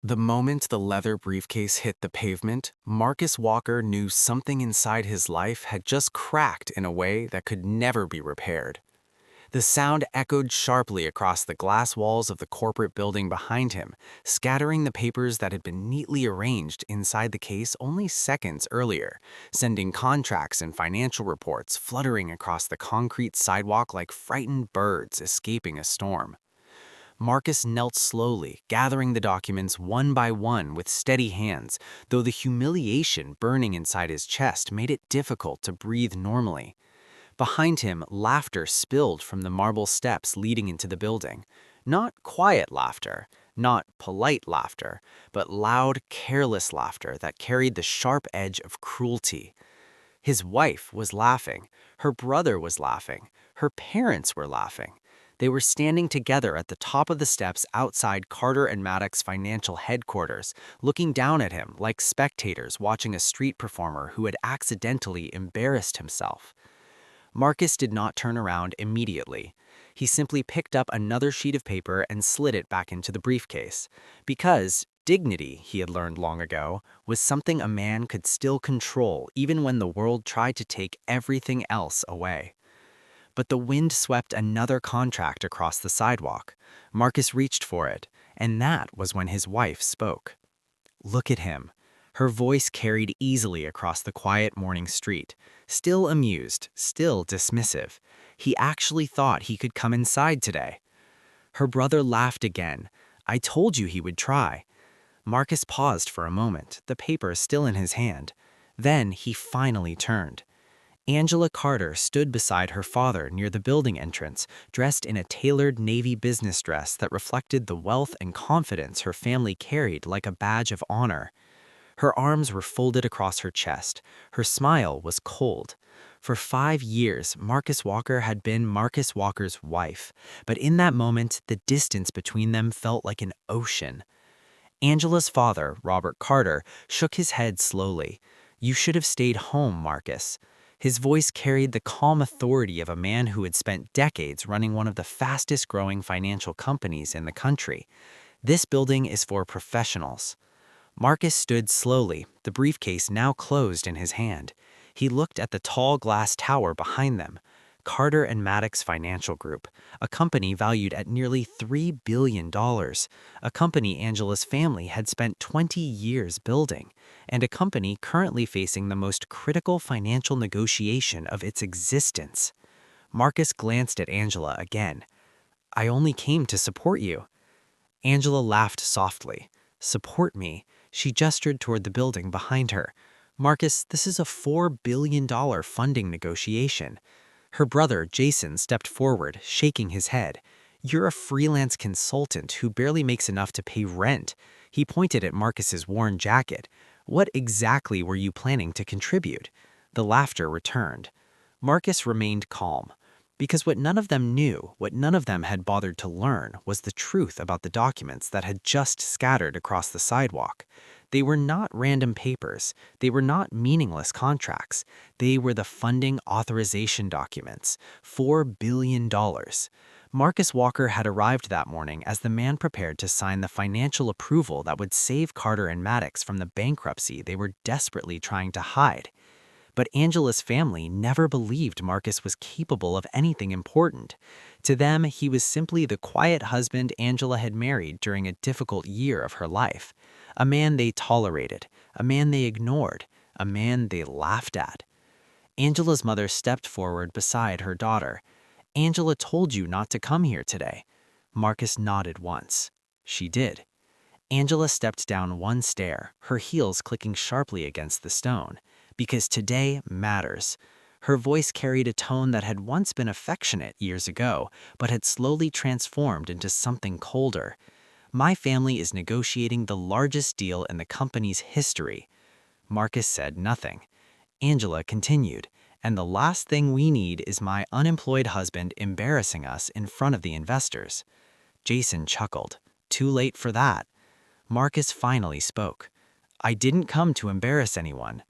The moment the leather briefcase hit the pavement, Marcus Walker knew something inside his life had just cracked in a way that could never be repaired. The sound echoed sharply across the glass walls of the corporate building behind him, scattering the papers that had been neatly arranged inside the case only seconds earlier, sending contracts and financial reports fluttering across the concrete sidewalk like frightened birds escaping a storm. Marcus knelt slowly, gathering the documents one by one with steady hands, though the humiliation burning inside his chest made it difficult to breathe normally. Behind him, laughter spilled from the marble steps leading into the building. Not quiet laughter, not polite laughter, but loud, careless laughter that carried the sharp edge of cruelty. His wife was laughing, her brother was laughing, her parents were laughing. They were standing together at the top of the steps outside Carter and Maddox financial headquarters, looking down at him like spectators watching a street performer who had accidentally embarrassed himself. Marcus did not turn around immediately. He simply picked up another sheet of paper and slid it back into the briefcase. Because dignity, he had learned long ago, was something a man could still control even when the world tried to take everything else away. But the wind swept another contract across the sidewalk. Marcus reached for it, and that was when his wife spoke. Look at him. Her voice carried easily across the quiet morning street. Still amused, still dismissive. He actually thought he could come inside today. Her brother laughed again. I told you he would try. Marcus paused for a moment, the paper still in his hand. Then he finally turned. Angela Carter stood beside her father near the building entrance, dressed in a tailored navy business dress that reflected the wealth and confidence her family carried like a badge of honor. Her arms were folded across her chest. Her smile was cold. For 5 years, Marcus Walker had been Marcus Walker's wife, but in that moment, the distance between them felt like an ocean. Angela's father, Robert Carter, shook his head slowly. You should have stayed home, Marcus. His voice carried the calm authority of a man who had spent decades running one of the fastest-growing financial companies in the country. This building is for professionals. Marcus stood slowly, the briefcase now closed in his hand. He looked at the tall glass tower behind them. Carter and Maddox Financial Group, a company valued at nearly $3 billion, a company Angela's family had spent 20 years building, and a company currently facing the most critical financial negotiation of its existence. Marcus glanced at Angela again. I only came to support you. Angela laughed softly. Support me. She gestured toward the building behind her. Marcus, this is a $4 billion funding negotiation. Her brother, Jason, stepped forward, shaking his head. You're a freelance consultant who barely makes enough to pay rent. He pointed at Marcus's worn jacket. What exactly were you planning to contribute? The laughter returned. Marcus remained calm. Because what none of them knew, what none of them had bothered to learn, was the truth about the documents that had just scattered across the sidewalk. They were not random papers. They were not meaningless contracts. They were the funding authorization documents, $4 billion. Marcus Walker had arrived that morning as the man prepared to sign the financial approval that would save Carter and Maddox from the bankruptcy they were desperately trying to hide. But Angela's family never believed Marcus was capable of anything important. To them, he was simply the quiet husband Angela had married during a difficult year of her life. A man they tolerated, a man they ignored, a man they laughed at. Angela's mother stepped forward beside her daughter. Angela told you not to come here today. Marcus nodded once. She did. Angela stepped down one stair, her heels clicking sharply against the stone. Because today matters. Her voice carried a tone that had once been affectionate years ago, but had slowly transformed into something colder. My family is negotiating the largest deal in the company's history. Marcus said nothing. Angela continued, and the last thing we need is my unemployed husband embarrassing us in front of the investors. Jason chuckled. Too late for that. Marcus finally spoke. I didn't come to embarrass anyone.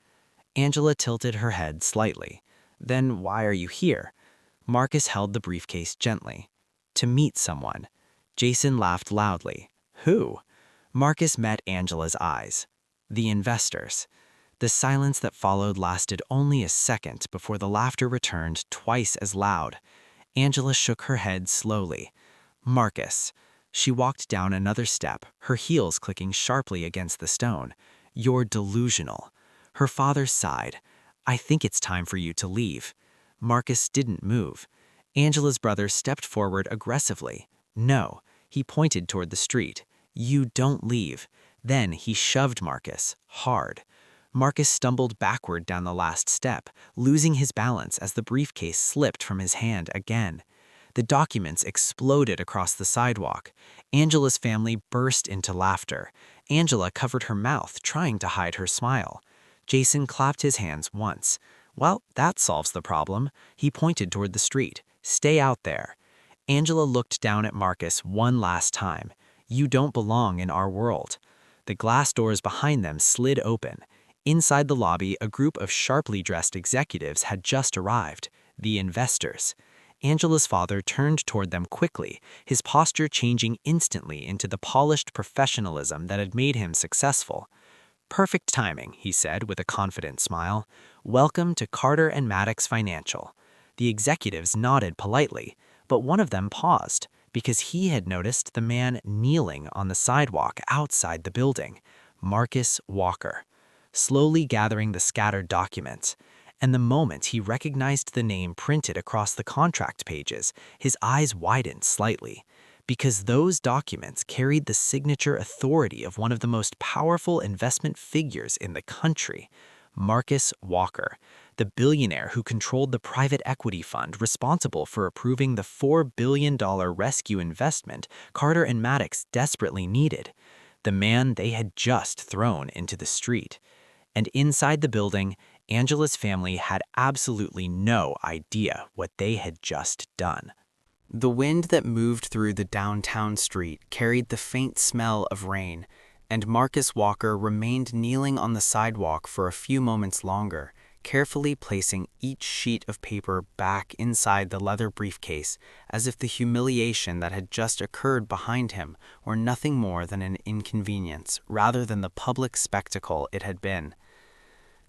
Angela tilted her head slightly. Then why are you here? Marcus held the briefcase gently. To meet someone. Jason laughed loudly. Who? Marcus met Angela's eyes. The investors. The silence that followed lasted only a second before the laughter returned twice as loud. Angela shook her head slowly. Marcus. She walked down another step, her heels clicking sharply against the stone. You're delusional. Her father sighed. I think it's time for you to leave. Marcus didn't move. Angela's brother stepped forward aggressively. No, he pointed toward the street. You don't leave. Then he shoved Marcus, hard. Marcus stumbled backward down the last step, losing his balance as the briefcase slipped from his hand again. The documents exploded across the sidewalk. Angela's family burst into laughter. Angela covered her mouth, trying to hide her smile. Jason clapped his hands once. Well, that solves the problem. He pointed toward the street. Stay out there. Angela looked down at Marcus one last time. You don't belong in our world. The glass doors behind them slid open. Inside the lobby, a group of sharply dressed executives had just arrived, the investors. Angela's father turned toward them quickly, his posture changing instantly into the polished professionalism that had made him successful. Perfect timing, he said with a confident smile. Welcome to Carter and Maddox Financial. The executives nodded politely, but one of them paused because he had noticed the man kneeling on the sidewalk outside the building, Marcus Walker, slowly gathering the scattered documents. And the moment he recognized the name printed across the contract pages, his eyes widened slightly, because those documents carried the signature authority of one of the most powerful investment figures in the country, Marcus Walker, the billionaire who controlled the private equity fund responsible for approving the $4 billion rescue investment Carter and Maddox desperately needed, the man they had just thrown into the street. And inside the building, Angela's family had absolutely no idea what they had just done. The wind that moved through the downtown street carried the faint smell of rain, and Marcus Walker remained kneeling on the sidewalk for a few moments longer, carefully placing each sheet of paper back inside the leather briefcase, as if the humiliation that had just occurred behind him were nothing more than an inconvenience rather than the public spectacle it had been.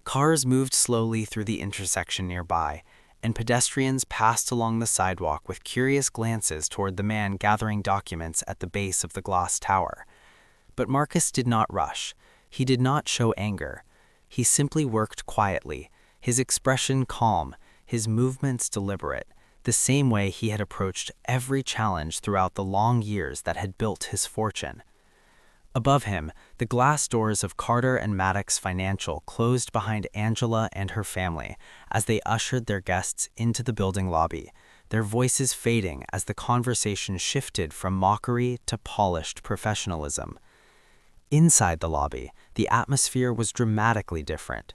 Cars moved slowly through the intersection nearby, and pedestrians passed along the sidewalk with curious glances toward the man gathering documents at the base of the glass tower. But Marcus did not rush. He did not show anger. He simply worked quietly, his expression calm, his movements deliberate, the same way he had approached every challenge throughout the long years that had built his fortune. Above him, the glass doors of Carter and Maddox Financial closed behind Angela and her family as they ushered their guests into the building lobby, their voices fading as the conversation shifted from mockery to polished professionalism. Inside the lobby, the atmosphere was dramatically different.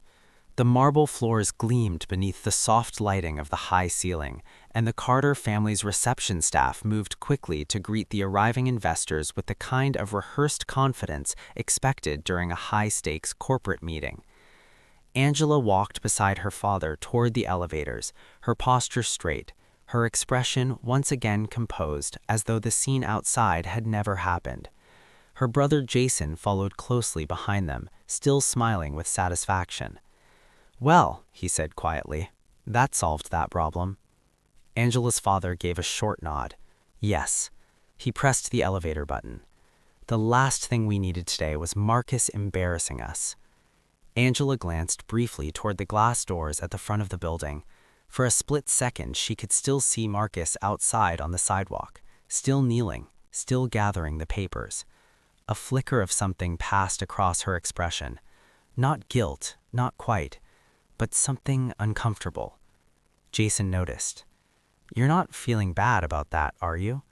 The marble floors gleamed beneath the soft lighting of the high ceiling, and the Carter family's reception staff moved quickly to greet the arriving investors with the kind of rehearsed confidence expected during a high-stakes corporate meeting. Angela walked beside her father toward the elevators, her posture straight, her expression once again composed as though the scene outside had never happened. Her brother Jason followed closely behind them, still smiling with satisfaction. Well, he said quietly, that solved that problem. Angela's father gave a short nod. Yes. He pressed the elevator button. The last thing we needed today was Marcus embarrassing us. Angela glanced briefly toward the glass doors at the front of the building. For a split second, she could still see Marcus outside on the sidewalk, still kneeling, still gathering the papers. A flicker of something passed across her expression. Not guilt, not quite, but something uncomfortable. Jason noticed. You're not feeling bad about that, are you?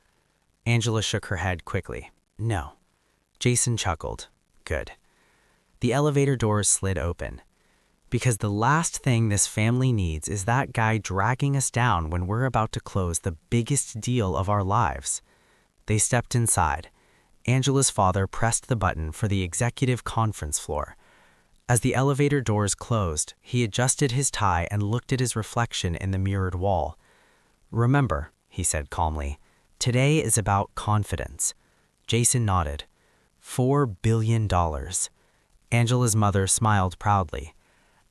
Angela shook her head quickly. No. Jason chuckled. Good. The elevator doors slid open. Because the last thing this family needs is that guy dragging us down when we're about to close the biggest deal of our lives. They stepped inside. Angela's father pressed the button for the executive conference floor. As the elevator doors closed, he adjusted his tie and looked at his reflection in the mirrored wall. Remember, he said calmly, today is about confidence. Jason nodded. $4 billion. Angela's mother smiled proudly.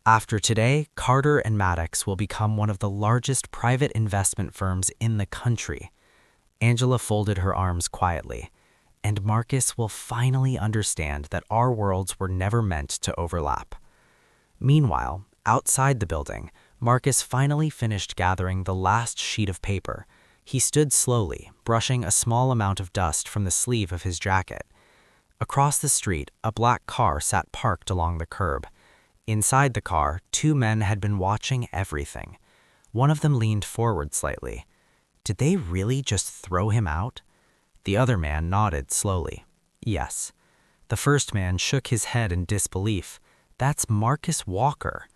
After today, Carter and Maddox will become one of the largest private investment firms in the country. Angela folded her arms quietly. And Marcus will finally understand that our worlds were never meant to overlap. Meanwhile, outside the building, Marcus finally finished gathering the last sheet of paper. He stood slowly, brushing a small amount of dust from the sleeve of his jacket. Across the street, a black car sat parked along the curb. Inside the car, two men had been watching everything. One of them leaned forward slightly. Did they really just throw him out? The other man nodded slowly. Yes. The first man shook his head in disbelief. That's Marcus Walker.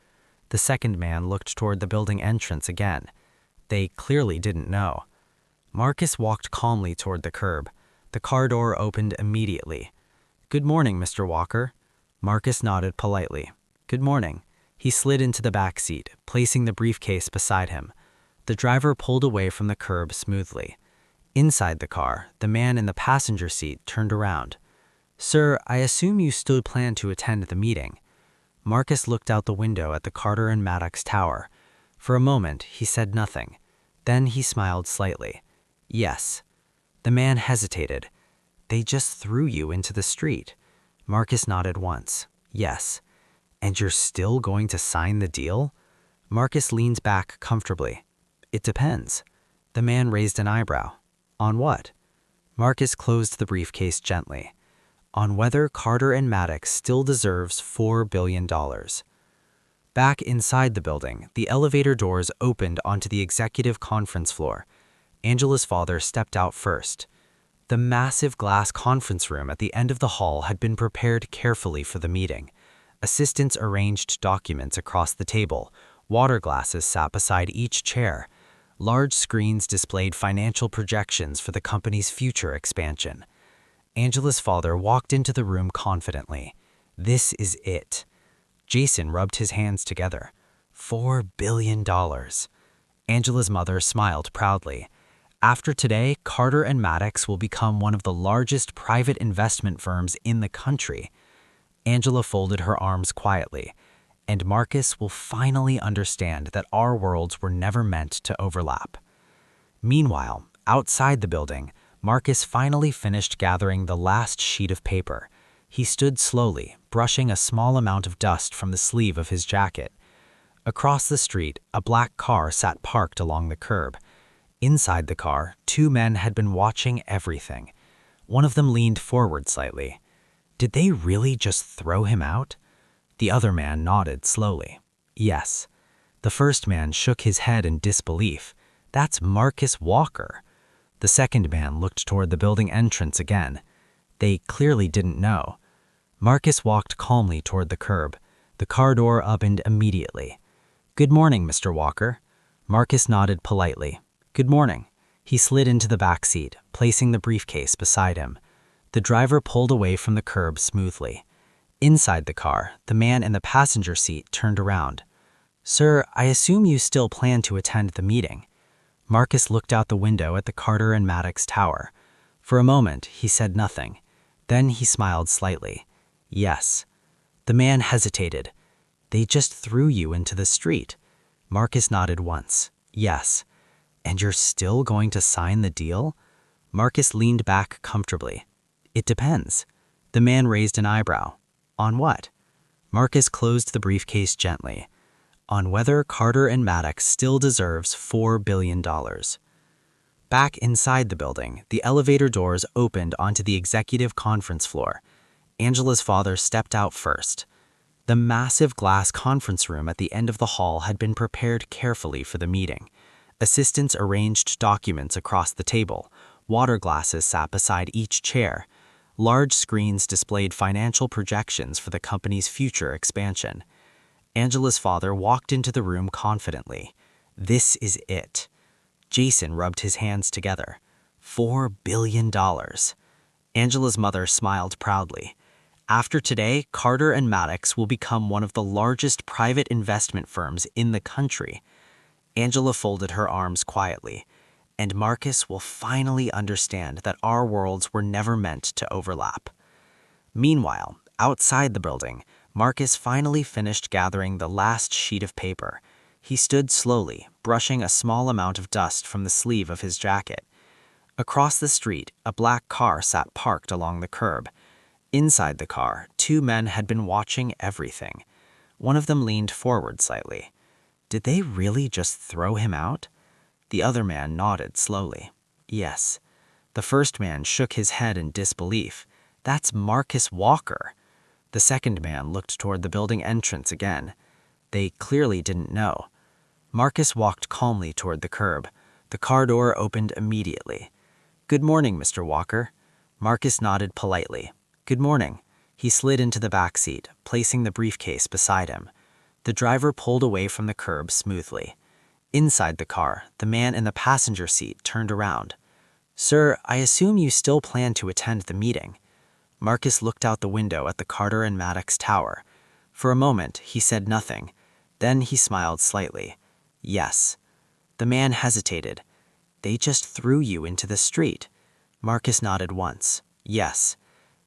The second man looked toward the building entrance again. They clearly didn't know. Marcus walked calmly toward the curb. The car door opened immediately. "Good morning, Mr. Walker." Marcus nodded politely. "Good morning." He slid into the back seat, placing the briefcase beside him. The driver pulled away from the curb smoothly. Inside the car, the man in the passenger seat turned around. "Sir, I assume you still plan to attend the meeting." Marcus looked out the window at the Carter and Maddox Tower. For a moment, he said nothing. Then he smiled slightly. "Yes." The man hesitated. "They just threw you into the street." Marcus nodded once. "Yes." "And you're still going to sign the deal?" Marcus leaned back comfortably. "It depends." The man raised an eyebrow. "On what?" Marcus closed the briefcase gently. "On whether Carter and Maddox still deserves $4 billion. Back inside the building, the elevator doors opened onto the executive conference floor. Angela's father stepped out first. The massive glass conference room at the end of the hall had been prepared carefully for the meeting. Assistants arranged documents across the table. Water glasses sat beside each chair. Large screens displayed financial projections for the company's future expansion. Angela's father walked into the room confidently. This is it. Jason rubbed his hands together. $4 billion. Angela's mother smiled proudly. After today, Carter and Maddox will become one of the largest private investment firms in the country. Angela folded her arms quietly. And Marcus will finally understand that our worlds were never meant to overlap. Meanwhile, outside the building, Marcus finally finished gathering the last sheet of paper. He stood slowly, brushing a small amount of dust from the sleeve of his jacket. Across the street, a black car sat parked along the curb. Inside the car, two men had been watching everything. One of them leaned forward slightly. Did they really just throw him out? The other man nodded slowly. Yes. The first man shook his head in disbelief. That's Marcus Walker. The second man looked toward the building entrance again. They clearly didn't know. Marcus walked calmly toward the curb. The car door opened immediately. "Good morning, Mr. Walker." Marcus nodded politely. "Good morning." He slid into the back seat, placing the briefcase beside him. The driver pulled away from the curb smoothly. Inside the car, the man in the passenger seat turned around. "Sir, I assume you still plan to attend the meeting." Marcus looked out the window at the Carter and Maddox Tower. For a moment, he said nothing. Then he smiled slightly. "Yes." The man hesitated. "They just threw you into the street." Marcus nodded once. "Yes." "And you're still going to sign the deal?" Marcus leaned back comfortably. "It depends." The man raised an eyebrow. "On what?" Marcus closed the briefcase gently. "On whether Carter and Maddox still deserves $4 billion. Back inside the building, the elevator doors opened onto the executive conference floor. Angela's father stepped out first. The massive glass conference room at the end of the hall had been prepared carefully for the meeting. Assistants arranged documents across the table. Water glasses sat beside each chair. Large screens displayed financial projections for the company's future expansion. Angela's father walked into the room confidently. This is it. Jason rubbed his hands together. $4 billion. Angela's mother smiled proudly. After today, Carter and Maddox will become one of the largest private investment firms in the country. Angela folded her arms quietly. And Marcus will finally understand that our worlds were never meant to overlap. Meanwhile, outside the building, Marcus finally finished gathering the last sheet of paper. He stood slowly, brushing a small amount of dust from the sleeve of his jacket. Across the street, a black car sat parked along the curb. Inside the car, two men had been watching everything. One of them leaned forward slightly. Did they really just throw him out? The other man nodded slowly. Yes. The first man shook his head in disbelief. That's Marcus Walker. The second man looked toward the building entrance again. They clearly didn't know. Marcus walked calmly toward the curb. The car door opened immediately. Good morning, Mr. Walker. Marcus nodded politely. Good morning. He slid into the back seat, placing the briefcase beside him. The driver pulled away from the curb smoothly. Inside the car, the man in the passenger seat turned around. Sir, I assume you still plan to attend the meeting. Marcus looked out the window at the Carter and Maddox Tower. For a moment, he said nothing. Then he smiled slightly. Yes. The man hesitated. They just threw you into the street. Marcus nodded once. Yes.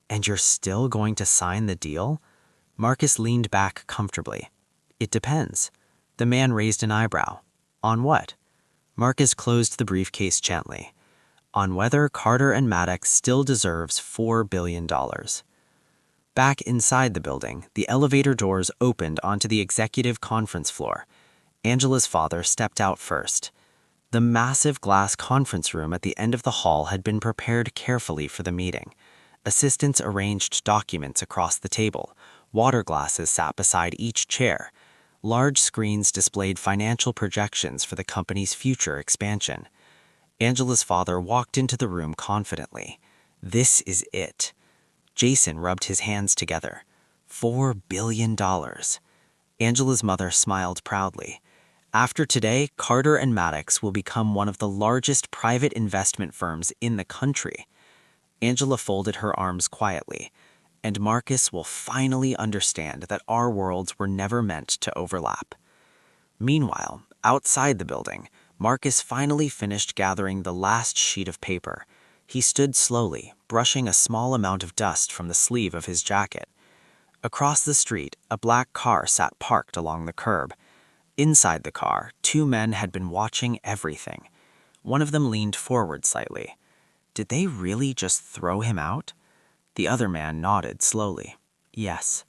And you're still going to sign the deal? Marcus leaned back comfortably. It depends. The man raised an eyebrow. On what? Marcus closed the briefcase gently. On whether Carter and Maddox still deserves $4 billion. Back inside the building, the elevator doors opened onto the executive conference floor. Angela's father stepped out first. The massive glass conference room at the end of the hall had been prepared carefully for the meeting. Assistants arranged documents across the table. Water glasses sat beside each chair. Large screens displayed financial projections for the company's future expansion. Angela's father walked into the room confidently. This is it. Jason rubbed his hands together. $4 billion. Angela's mother smiled proudly. After today, Carter and Maddox will become one of the largest private investment firms in the country. Angela folded her arms quietly. And Marcus will finally understand that our worlds were never meant to overlap. Meanwhile, outside the building, Marcus finally finished gathering the last sheet of paper. He stood slowly, brushing a small amount of dust from the sleeve of his jacket. Across the street, a black car sat parked along the curb. Inside the car, two men had been watching everything. One of them leaned forward slightly. Did they really just throw him out? The other man nodded slowly. Yes.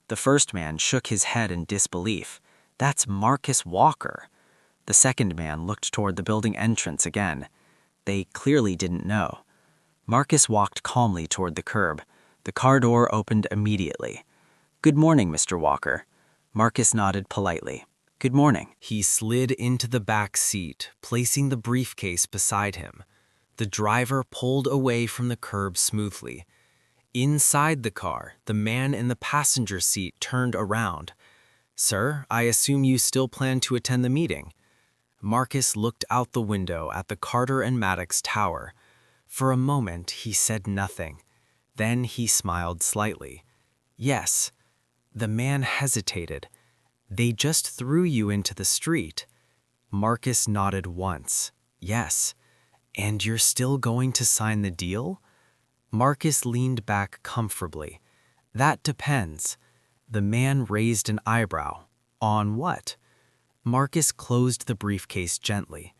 The first man shook his head in disbelief. That's Marcus Walker. The second man looked toward the building entrance again. They clearly didn't know. Marcus walked calmly toward the curb. The car door opened immediately. Good morning, Mr. Walker. Marcus nodded politely. Good morning. He slid into the back seat, placing the briefcase beside him. The driver pulled away from the curb smoothly. Inside the car, the man in the passenger seat turned around. Sir, I assume you still plan to attend the meeting. Marcus looked out the window at the Carter and Maddox Tower. For a moment, he said nothing. Then he smiled slightly. Yes. The man hesitated. They just threw you into the street. Marcus nodded once. Yes. And you're still going to sign the deal? Marcus leaned back comfortably. That depends. The man raised an eyebrow. On what? Marcus closed the briefcase gently.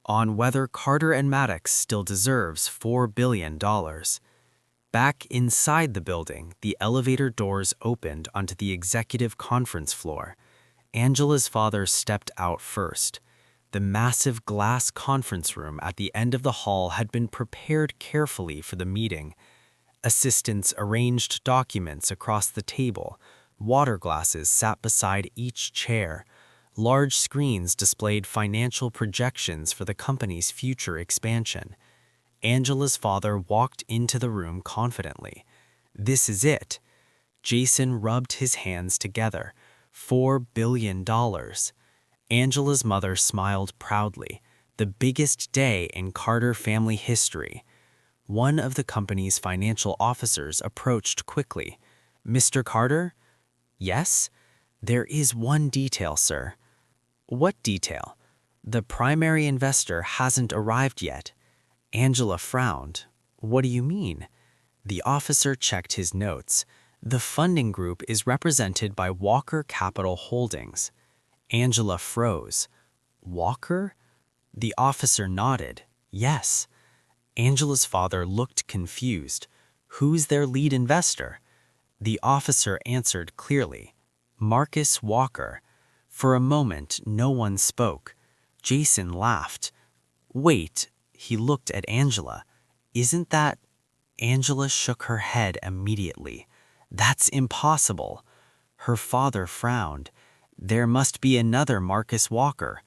On whether Carter and Maddox still deserves $4 billion. Back inside the building, the elevator doors opened onto the executive conference floor. Angela's father stepped out first. The massive glass conference room at the end of the hall had been prepared carefully for the meeting. Assistants arranged documents across the table. Water glasses sat beside each chair. Large screens displayed financial projections for the company's future expansion. Angela's father walked into the room confidently. This is it. Jason rubbed his hands together. $4 billion. Angela's mother smiled proudly. The biggest day in Carter family history. One of the company's financial officers approached quickly. Mr. Carter? Yes? There is one detail, sir. What detail? The primary investor hasn't arrived yet. Angela frowned. What do you mean? The officer checked his notes. The funding group is represented by Walker Capital Holdings. Angela froze. Walker? The officer nodded. Yes. Angela's father looked confused. Who's their lead investor? The officer answered clearly. Marcus Walker. For a moment, no one spoke. Jason laughed. Wait, he looked at Angela. Isn't that... Angela shook her head immediately. That's impossible. Her father frowned. There must be another Marcus Walker.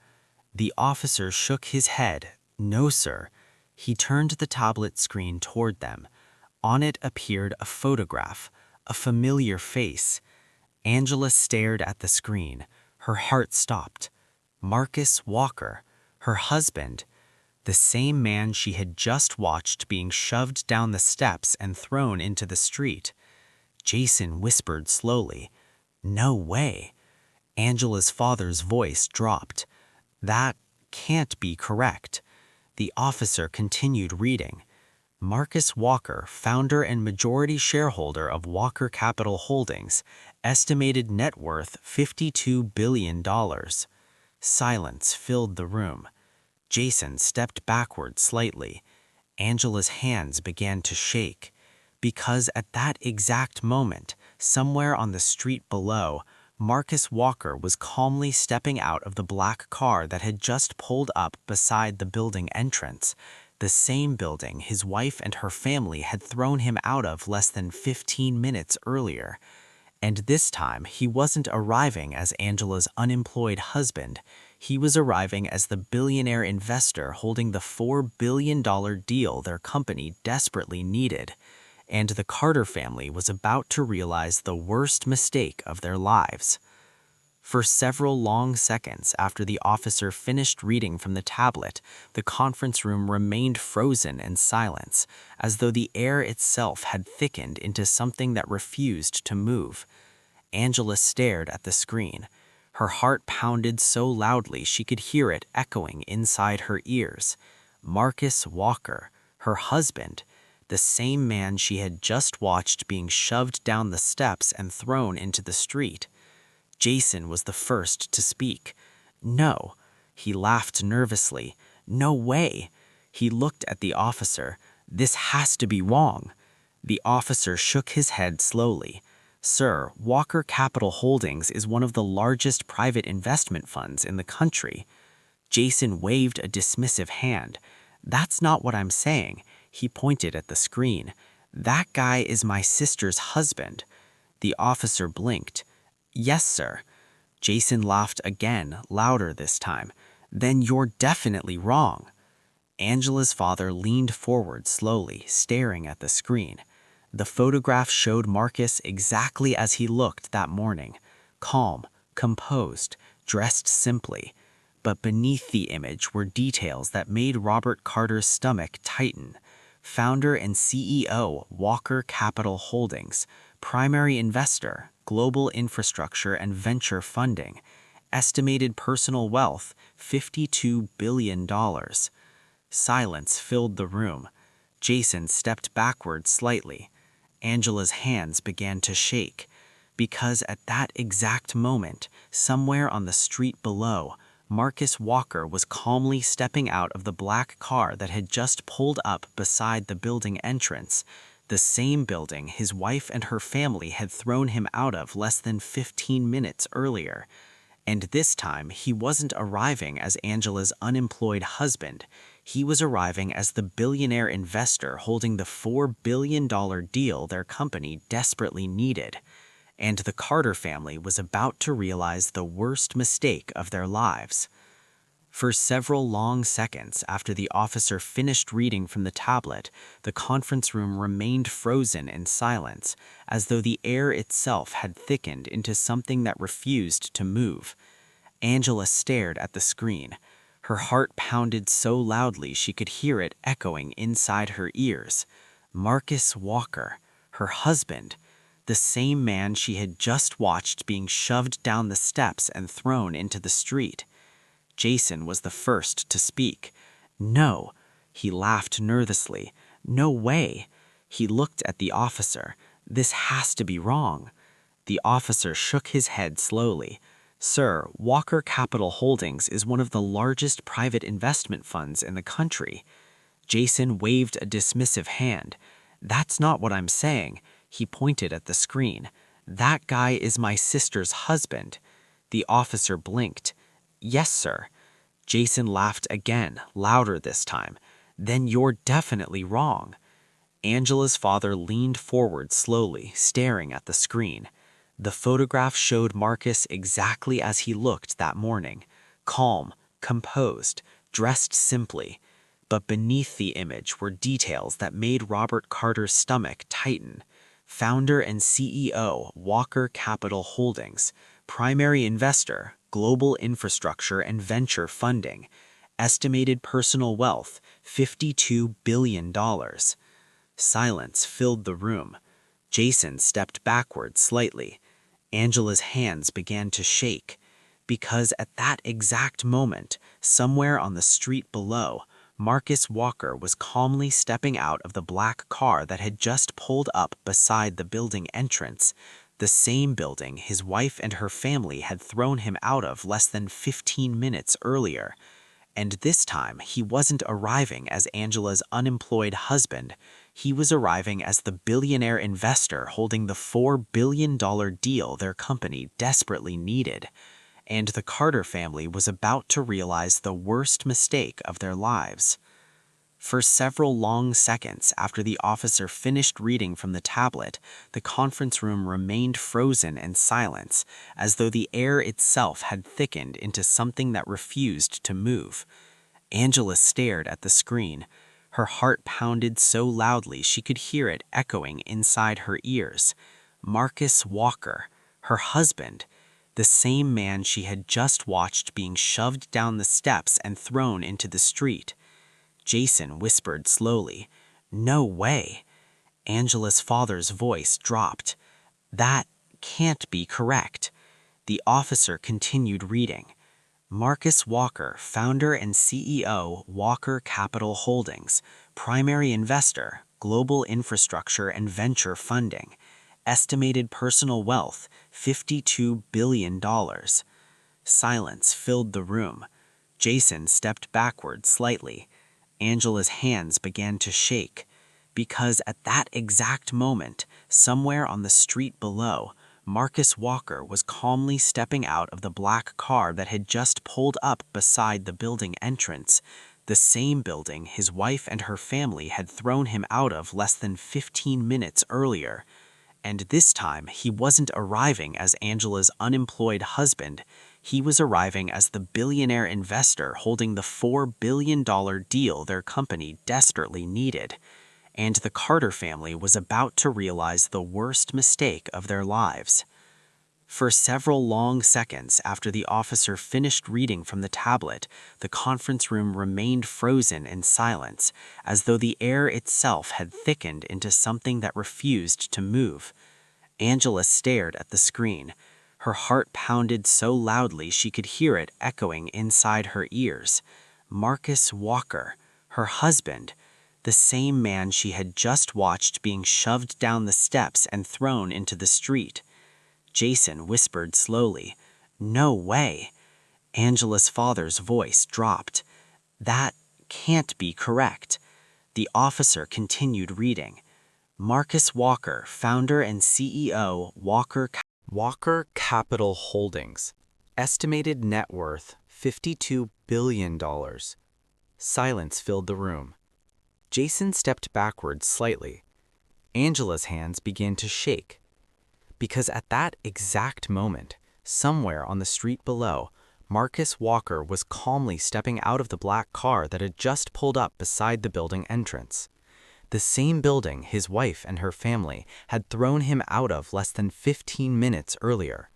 The officer shook his head. No, sir. He turned the tablet screen toward them. On it appeared a photograph, a familiar face. Angela stared at the screen. Her heart stopped. Marcus Walker, her husband, the same man she had just watched being shoved down the steps and thrown into the street. Jason whispered slowly, "No way." Angela's father's voice dropped. That can't be correct. The officer continued reading. Marcus Walker, founder and majority shareholder of Walker Capital Holdings, estimated net worth $52 billion. Silence filled the room. Jason stepped backward slightly. Angela's hands began to shake. Because at that exact moment, somewhere on the street below, Marcus Walker was calmly stepping out of the black car that had just pulled up beside the building entrance, the same building his wife and her family had thrown him out of less than 15 minutes earlier. And this time, he wasn't arriving as Angela's unemployed husband. He was arriving as the billionaire investor holding the $4 billion deal their company desperately needed. And the Carter family was about to realize the worst mistake of their lives. For several long seconds after the officer finished reading from the tablet, the conference room remained frozen in silence, as though the air itself had thickened into something that refused to move. Angela stared at the screen. Her heart pounded so loudly she could hear it echoing inside her ears. Marcus Walker, her husband, the same man she had just watched being shoved down the steps and thrown into the street. Jason was the first to speak. No. He laughed nervously. No way. He looked at the officer. This has to be wrong. The officer shook his head slowly. Sir, Walker Capital Holdings is one of the largest private investment funds in the country. Jason waved a dismissive hand. That's not what I'm saying. He pointed at the screen. That guy is my sister's husband. The officer blinked. Yes, sir. Jason laughed again, louder this time. Then you're definitely wrong. Angela's father leaned forward slowly, staring at the screen. The photograph showed Marcus exactly as he looked that morning. Calm, composed, dressed simply. But beneath the image were details that made Robert Carter's stomach tighten. Founder and CEO, Walker Capital Holdings. Primary investor, global infrastructure and venture funding. Estimated personal wealth, $52 billion. Silence filled the room. Jason stepped backward slightly. Angela's hands began to shake. Because at that exact moment, somewhere on the street below, Marcus Walker was calmly stepping out of the black car that had just pulled up beside the building entrance, the same building his wife and her family had thrown him out of less than 15 minutes earlier. And this time, he wasn't arriving as Angela's unemployed husband. He was arriving as the billionaire investor holding the $4 billion deal their company desperately needed. And the Carter family was about to realize the worst mistake of their lives. For several long seconds after the officer finished reading from the tablet, the conference room remained frozen in silence, as though the air itself had thickened into something that refused to move. Angela stared at the screen. Her heart pounded so loudly she could hear it echoing inside her ears. Marcus Walker, her husband, the same man she had just watched being shoved down the steps and thrown into the street. Jason was the first to speak. No. He laughed nervously. No way. He looked at the officer. "This has to be wrong." The officer shook his head slowly. "Sir, Walker Capital Holdings is one of the largest private investment funds in the country." Jason waved a dismissive hand. "That's not what I'm saying." He pointed at the screen. "That guy is my sister's husband." The officer blinked. "Yes, sir." Jason laughed again, louder this time. "Then you're definitely wrong." Angela's father leaned forward slowly, staring at the screen. The photograph showed Marcus exactly as he looked that morning, calm, composed, dressed simply. But beneath the image were details that made Robert Carter's stomach tighten. Founder and CEO, Walker Capital Holdings. Primary investor, global infrastructure and venture funding. Estimated personal wealth, $52 billion. Silence filled the room. Jason stepped backward slightly. Angela's hands began to shake. Because at that exact moment, somewhere on the street below, Marcus Walker was calmly stepping out of the black car that had just pulled up beside the building entrance, the same building his wife and her family had thrown him out of less than 15 minutes earlier. And this time, he wasn't arriving as Angela's unemployed husband. He was arriving as the billionaire investor holding the $4 billion deal their company desperately needed. And the Carter family was about to realize the worst mistake of their lives. For several long seconds after the officer finished reading from the tablet, the conference room remained frozen in silence, as though the air itself had thickened into something that refused to move. Angela stared at the screen. Her heart pounded so loudly she could hear it echoing inside her ears. Marcus Walker, her husband, the same man she had just watched being shoved down the steps and thrown into the street. Jason whispered slowly, "No way." Angela's father's voice dropped. "That can't be correct." The officer continued reading. Marcus Walker, founder and CEO, Walker Capital Holdings, primary investor, global infrastructure and venture funding. Estimated personal wealth, $52 billion. Silence filled the room. Jason stepped backward slightly. Angela's hands began to shake. Because at that exact moment, somewhere on the street below, Marcus Walker was calmly stepping out of the black car that had just pulled up beside the building entrance, the same building his wife and her family had thrown him out of less than 15 minutes earlier. And this time, he wasn't arriving as Angela's unemployed husband. He was arriving as the billionaire investor holding the $4 billion deal their company desperately needed. And the Carter family was about to realize the worst mistake of their lives. For several long seconds after the officer finished reading from the tablet, the conference room remained frozen in silence, as though the air itself had thickened into something that refused to move. Angela stared at the screen. Her heart pounded so loudly she could hear it echoing inside her ears. Marcus Walker, her husband, the same man she had just watched being shoved down the steps and thrown into the street. Jason whispered slowly, "No way." Angela's father's voice dropped. "That can't be correct." The officer continued reading. Marcus Walker, founder and CEO, Walker Capital Holdings. Estimated net worth, $52 billion. Silence filled the room. Jason stepped backward slightly. Angela's hands began to shake. Because at that exact moment, somewhere on the street below, Marcus Walker was calmly stepping out of the black car that had just pulled up beside the building entrance. The same building his wife and her family had thrown him out of less than 15 minutes earlier.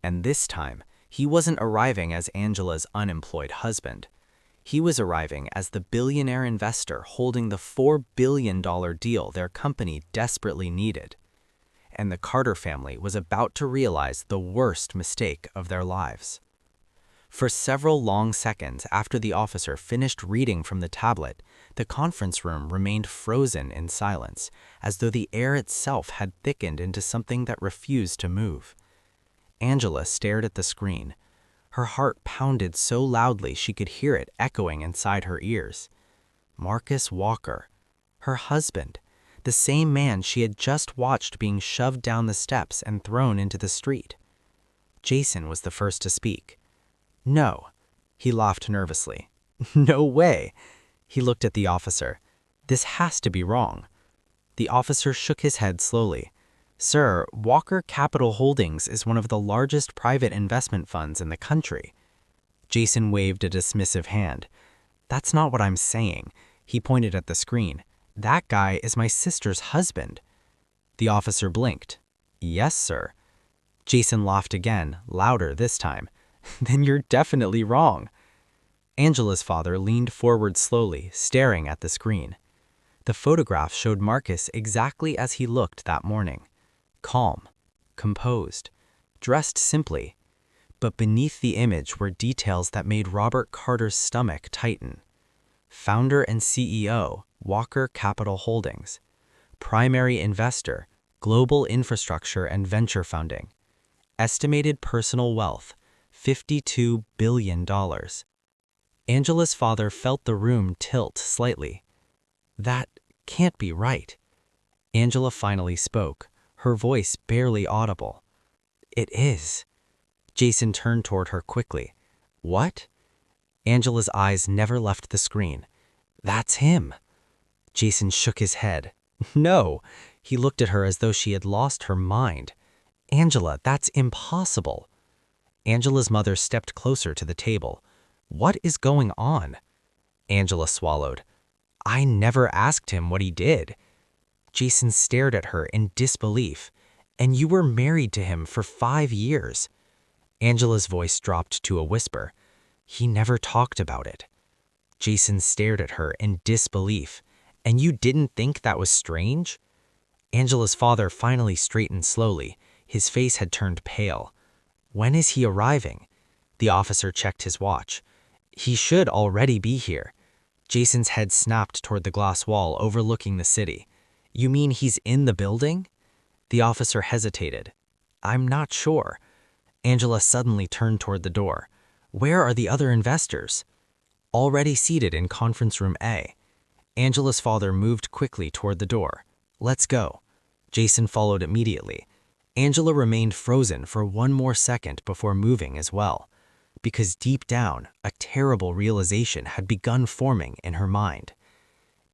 And this time, he wasn't arriving as Angela's unemployed husband. He was arriving as the billionaire investor holding the $4 billion deal their company desperately needed. And the Carter family was about to realize the worst mistake of their lives. For several long seconds after the officer finished reading from the tablet, The conference room remained frozen in silence, as though the air itself had thickened into something that refused to move. Angela stared at the screen. Her heart pounded so loudly she could hear it echoing inside her ears. Marcus Walker, her husband, the same man she had just watched being shoved down the steps and thrown into the street. Jason was the first to speak. "No," he laughed nervously. "No way." He looked at the officer. "This has to be wrong." The officer shook his head slowly. "Sir, Walker Capital Holdings is one of the largest private investment funds in the country." Jason waved a dismissive hand. "That's not what I'm saying." He pointed at the screen. "That guy is my sister's husband." The officer blinked. "Yes, sir." Jason laughed again, louder this time. "Then you're definitely wrong." Angela's father leaned forward slowly, staring at the screen. The photograph showed Marcus exactly as he looked that morning. Calm, composed, dressed simply. But beneath the image were details that made Robert Carter's stomach tighten. Founder and CEO, Walker Capital Holdings. Primary investor, Global Infrastructure and Venture Funding. Estimated personal wealth, $52 billion. Angela's father felt the room tilt slightly. "That can't be right." Angela finally spoke, her voice barely audible. "It is." Jason turned toward her quickly. "What?" Angela's eyes never left the screen. "That's him." Jason shook his head. "No." He looked at her as though she had lost her mind. "Angela, that's impossible." Angela's mother stepped closer to the table. "What is going on?" Angela swallowed. "I never asked him what he did." Jason stared at her in disbelief. "And you were married to him for 5 years." Angela's voice dropped to a whisper. "He never talked about it." Jason stared at her in disbelief. "And you didn't think that was strange?" Angela's father finally straightened slowly. His face had turned pale. "When is he arriving?" The officer checked his watch. "He should already be here." Jason's head snapped toward the glass wall overlooking the city. "You mean he's in the building?" The officer hesitated. "I'm not sure." Angela suddenly turned toward the door. "Where are the other investors?" "Already seated in conference room A." Angela's father moved quickly toward the door. "Let's go." Jason followed immediately. Angela remained frozen for one more second before moving as well, because deep down, a terrible realization had begun forming in her mind.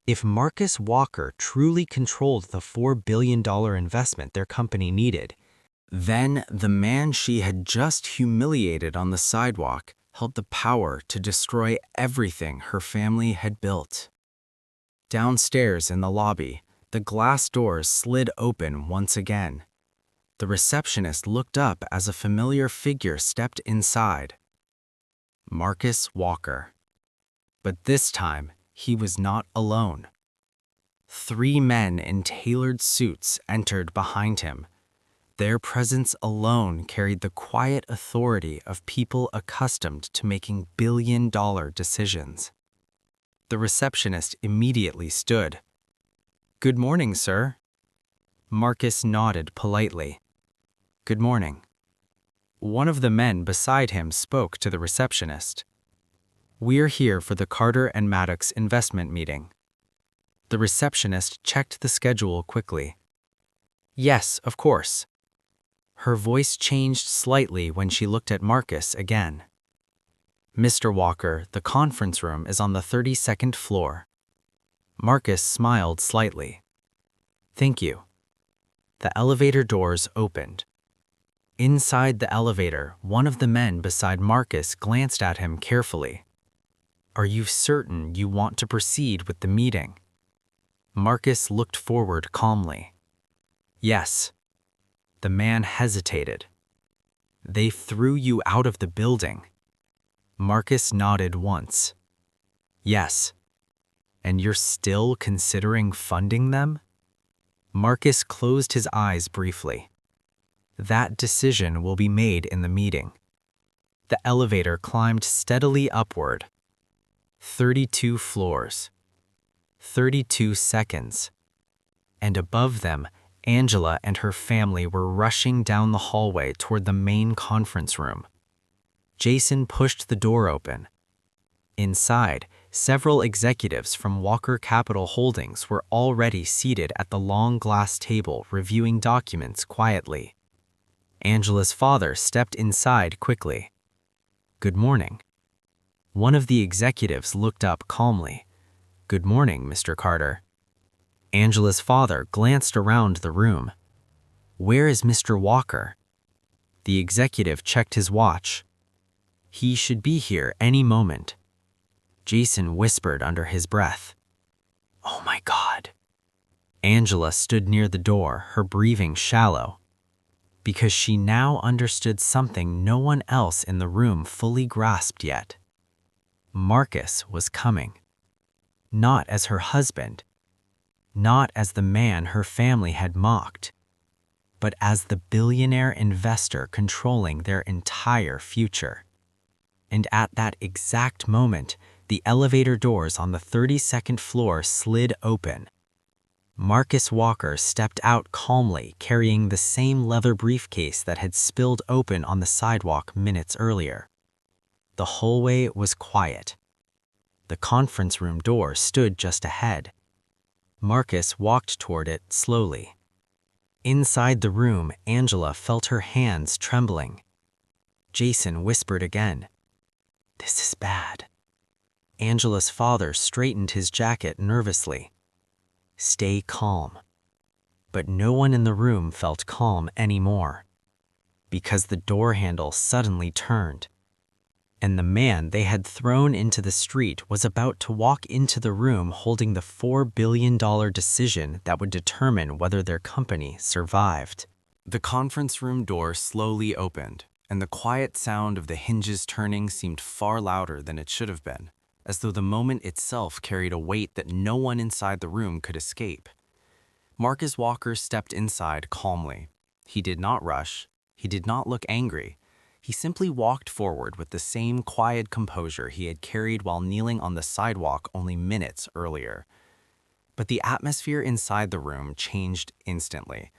If Marcus Walker truly controlled the $4 billion investment their company needed, then the man she had just humiliated on the sidewalk held the power to destroy everything her family had built. Downstairs in the lobby, the glass doors slid open once again. The receptionist looked up as a familiar figure stepped inside. Marcus Walker. But this time, he was not alone. 3 men in tailored suits entered behind him. Their presence alone carried the quiet authority of people accustomed to making billion-dollar decisions. The receptionist immediately stood. "Good morning, sir." Marcus nodded politely. "Good morning." One of the men beside him spoke to the receptionist. "We're here for the Carter and Maddox investment meeting." The receptionist checked the schedule quickly. "Yes, of course." Her voice changed slightly when she looked at Marcus again. "Mr. Walker, the conference room is on the 32nd floor." Marcus smiled slightly. "Thank you." The elevator doors opened. Inside the elevator, one of the men beside Marcus glanced at him carefully. "Are you certain you want to proceed with the meeting?" Marcus looked forward calmly. "Yes." The man hesitated. "They threw you out of the building." Marcus nodded once. "Yes." "And you're still considering funding them?" Marcus closed his eyes briefly. "That decision will be made in the meeting." The elevator climbed steadily upward. 32 floors. 32 seconds. And above them, Angela and her family were rushing down the hallway toward the main conference room. Jason pushed the door open. Inside, several executives from Walker Capital Holdings were already seated at the long glass table reviewing documents quietly. Angela's father stepped inside quickly. "Good morning." One of the executives looked up calmly. "Good morning, Mr. Carter." Angela's father glanced around the room. "Where is Mr. Walker?" The executive checked his watch. "He should be here any moment." Jason whispered under his breath, "Oh my God." Angela stood near the door, her breathing shallow, because she now understood something no one else in the room fully grasped yet. Marcus was coming. Not as her husband, not as the man her family had mocked, but as the billionaire investor controlling their entire future. And at that exact moment, the elevator doors on the 32nd floor slid open. Marcus Walker stepped out calmly, carrying the same leather briefcase that had spilled open on the sidewalk minutes earlier. The hallway was quiet. The conference room door stood just ahead. Marcus walked toward it slowly. Inside the room, Angela felt her hands trembling. Jason whispered again, "This is bad." Angela's father straightened his jacket nervously. "Stay calm." But no one in the room felt calm anymore, because the door handle suddenly turned, and the man they had thrown into the street was about to walk into the room holding the $4 billion decision that would determine whether their company survived. The conference room door slowly opened, and the quiet sound of the hinges turning seemed far louder than it should have been, as though the moment itself carried a weight that no one inside the room could escape. Marcus Walker stepped inside calmly. He did not rush. He did not look angry. He simply walked forward with the same quiet composure he had carried while kneeling on the sidewalk only minutes earlier. But the atmosphere inside the room changed instantly.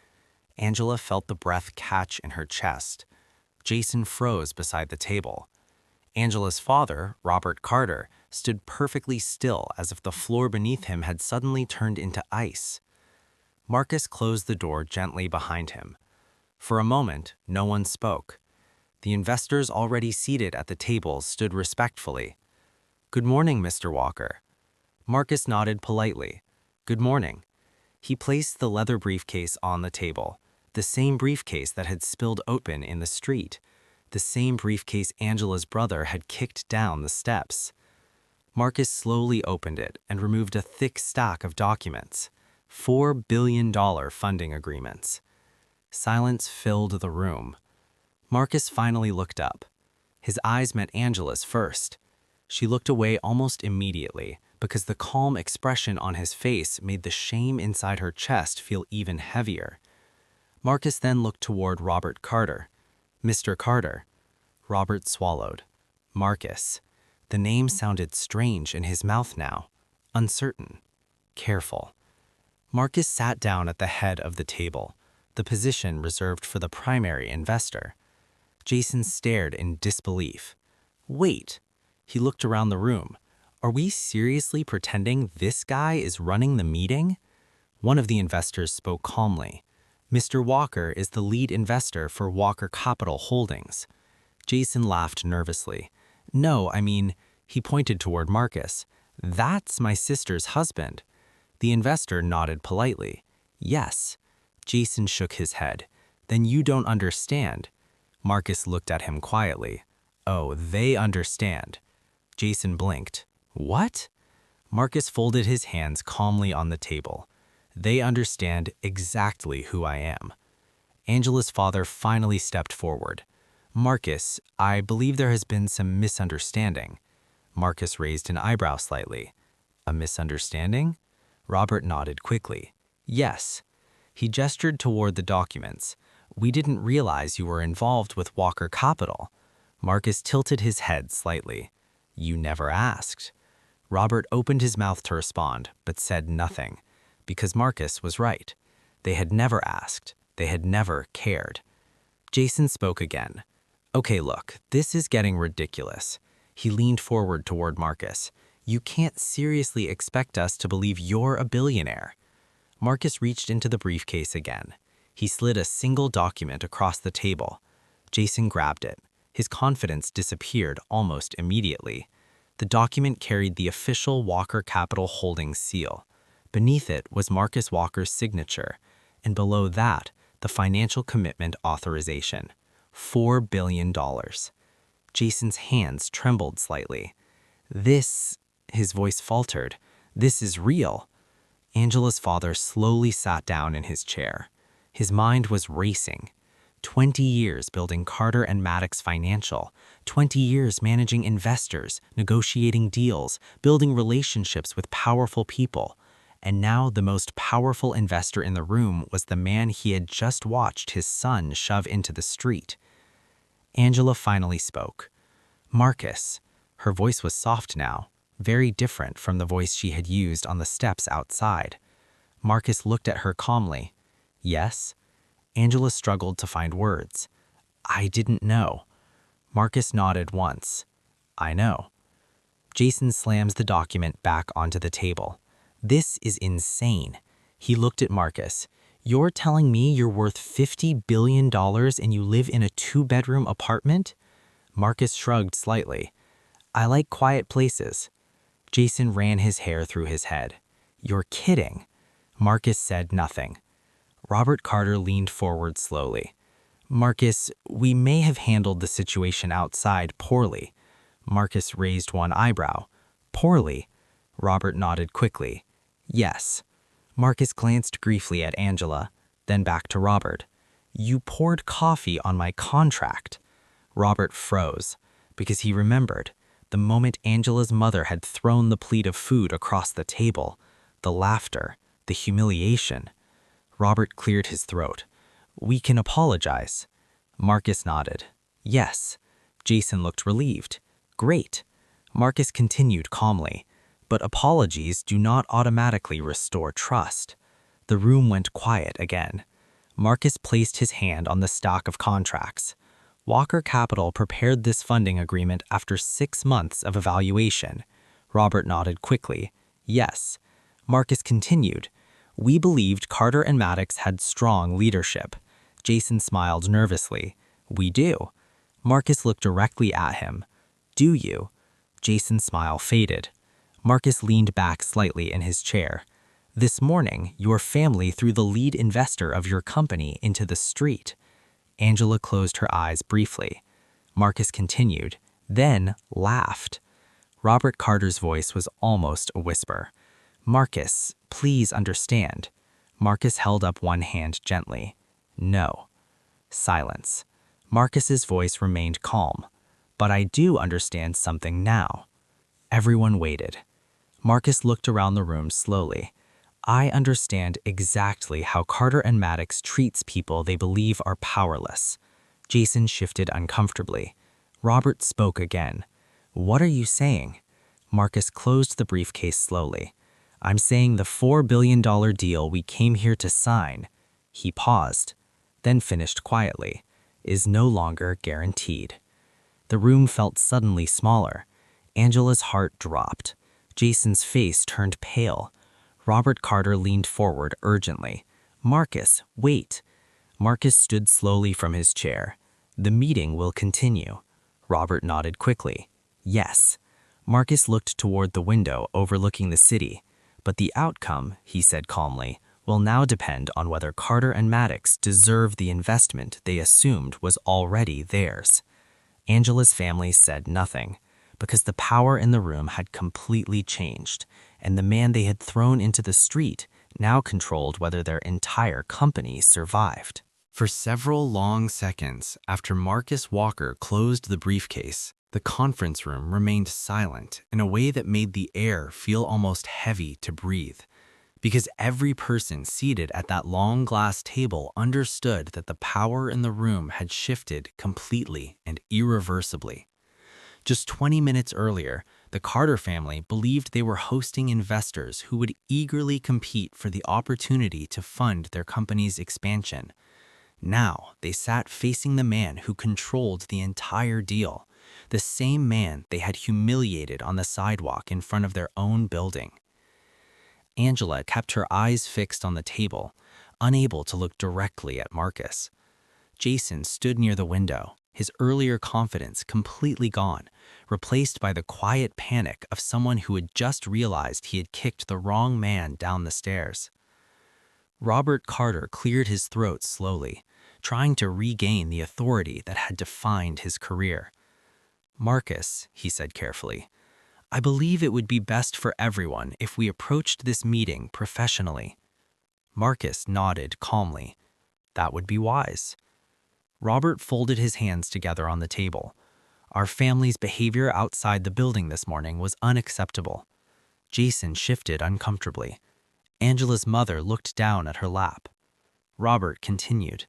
Angela felt the breath catch in her chest. Jason froze beside the table. Angela's father, Robert Carter, stood perfectly still as if the floor beneath him had suddenly turned into ice. Marcus closed the door gently behind him. For a moment, no one spoke. The investors already seated at the tables stood respectfully. "Good morning, Mr. Walker." Marcus nodded politely. "Good morning." He placed the leather briefcase on the table, the same briefcase that had spilled open in the street, the same briefcase Angela's brother had kicked down the steps. Marcus slowly opened it and removed a thick stack of documents, $4 billion funding agreements. Silence filled the room. Marcus finally looked up. His eyes met Angela's first. She looked away almost immediately because the calm expression on his face made the shame inside her chest feel even heavier. Marcus then looked toward Robert Carter. "Mr. Carter." Robert swallowed. Marcus. The name sounded strange in his mouth now, uncertain, careful. Marcus sat down at the head of the table, the position reserved for the primary investor. Jason stared in disbelief. "Wait." He looked around the room. "Are we seriously pretending this guy is running the meeting?" One of the investors spoke calmly. "Mr. Walker is the lead investor for Walker Capital Holdings." Jason laughed nervously. "No, I mean," he pointed toward Marcus, "that's my sister's husband." The investor nodded politely. "Yes." Jason shook his head. "Then you don't understand." Marcus looked at him quietly. "Oh, they understand." Jason blinked. "What?" Marcus folded his hands calmly on the table. "They understand exactly who I am." Angela's father finally stepped forward. "Marcus, I believe there has been some misunderstanding." Marcus raised an eyebrow slightly. "A misunderstanding?" Robert nodded quickly. "Yes." He gestured toward the documents. "We didn't realize you were involved with Walker Capital." Marcus tilted his head slightly. "You never asked." Robert opened his mouth to respond, but said nothing, because Marcus was right. They had never asked. They had never cared. Jason spoke again. Okay, look, this is getting ridiculous. He leaned forward toward Marcus. You can't seriously expect us to believe you're a billionaire. Marcus reached into the briefcase again. He slid a single document across the table. Jason grabbed it. His confidence disappeared almost immediately. The document carried the official Walker Capital Holdings seal. Beneath it was Marcus Walker's signature, and below that, the financial commitment authorization. $4 billion. Jason's hands trembled slightly. His voice faltered. This is real. Angela's father slowly sat down in his chair. His mind was racing. 20 years building Carter and Maddox Financial, 20 years managing investors, negotiating deals, building relationships with powerful people. And now the most powerful investor in the room was the man he had just watched his son shove into the street. Angela finally spoke. Marcus. Her voice was soft now, very different from the voice she had used on the steps outside. Marcus looked at her calmly. Yes? Angela struggled to find words. I didn't know. Marcus nodded once. I know. Jason slams the document back onto the table. This is insane. He looked at Marcus. You're telling me you're worth $50 billion and you live in a 2-bedroom apartment? Marcus shrugged slightly. I like quiet places. Jason ran his hair through his head. You're kidding. Marcus said nothing. Robert Carter leaned forward slowly. Marcus, we may have handled the situation outside poorly. Marcus raised one eyebrow. Poorly? Robert nodded quickly. Yes. Marcus glanced briefly at Angela, then back to Robert. You poured coffee on my contract. Robert froze, because he remembered the moment Angela's mother had thrown the plate of food across the table, the laughter, the humiliation. Robert cleared his throat. We can apologize. Marcus nodded. Yes. Jason looked relieved. Great. Marcus continued calmly. But apologies do not automatically restore trust. The room went quiet again. Marcus placed his hand on the stack of contracts. Walker Capital prepared this funding agreement after 6 months of evaluation. Robert nodded quickly. Yes. Marcus continued. We believed Carter and Maddox had strong leadership. Jason smiled nervously. We do. Marcus looked directly at him. Do you? Jason's smile faded. Marcus leaned back slightly in his chair. This morning, your family threw the lead investor of your company into the street. Angela closed her eyes briefly. Marcus continued, then laughed. Robert Carter's voice was almost a whisper. Marcus, please understand. Marcus held up one hand gently. No. Silence. Marcus's voice remained calm. But I do understand something now. Everyone waited. Marcus looked around the room slowly. I understand exactly how Carter and Maddox treats people they believe are powerless. Jason shifted uncomfortably. Robert spoke again. What are you saying? Marcus closed the briefcase slowly. I'm saying the $4 billion deal we came here to sign, he paused, then finished quietly, is no longer guaranteed. The room felt suddenly smaller. Angela's heart dropped. Jason's face turned pale. Robert Carter leaned forward urgently. Marcus, wait. Marcus stood slowly from his chair. The meeting will continue. Robert nodded quickly. Yes. Marcus looked toward the window overlooking the city. But the outcome, he said calmly, will now depend on whether Carter and Maddox deserve the investment they assumed was already theirs. Angela's family said nothing, because the power in the room had completely changed, and the man they had thrown into the street now controlled whether their entire company survived. For several long seconds after Marcus Walker closed the briefcase, the conference room remained silent in a way that made the air feel almost heavy to breathe, because every person seated at that long glass table understood that the power in the room had shifted completely and irreversibly. Just 20 minutes earlier, The Carter family believed they were hosting investors who would eagerly compete for the opportunity to fund their company's expansion. Now, they sat facing the man who controlled the entire deal, the same man they had humiliated on the sidewalk in front of their own building. Angela kept her eyes fixed on the table, unable to look directly at Marcus. Jason stood near the window, his earlier confidence completely gone, replaced by the quiet panic of someone who had just realized he had kicked the wrong man down the stairs. Robert Carter cleared his throat slowly, trying to regain the authority that had defined his career. "Marcus," he said carefully, "I believe it would be best for everyone if we approached this meeting professionally." Marcus nodded calmly. "That would be wise." Robert folded his hands together on the table. "Our family's behavior outside the building this morning was unacceptable." Jason shifted uncomfortably. Angela's mother looked down at her lap. Robert continued,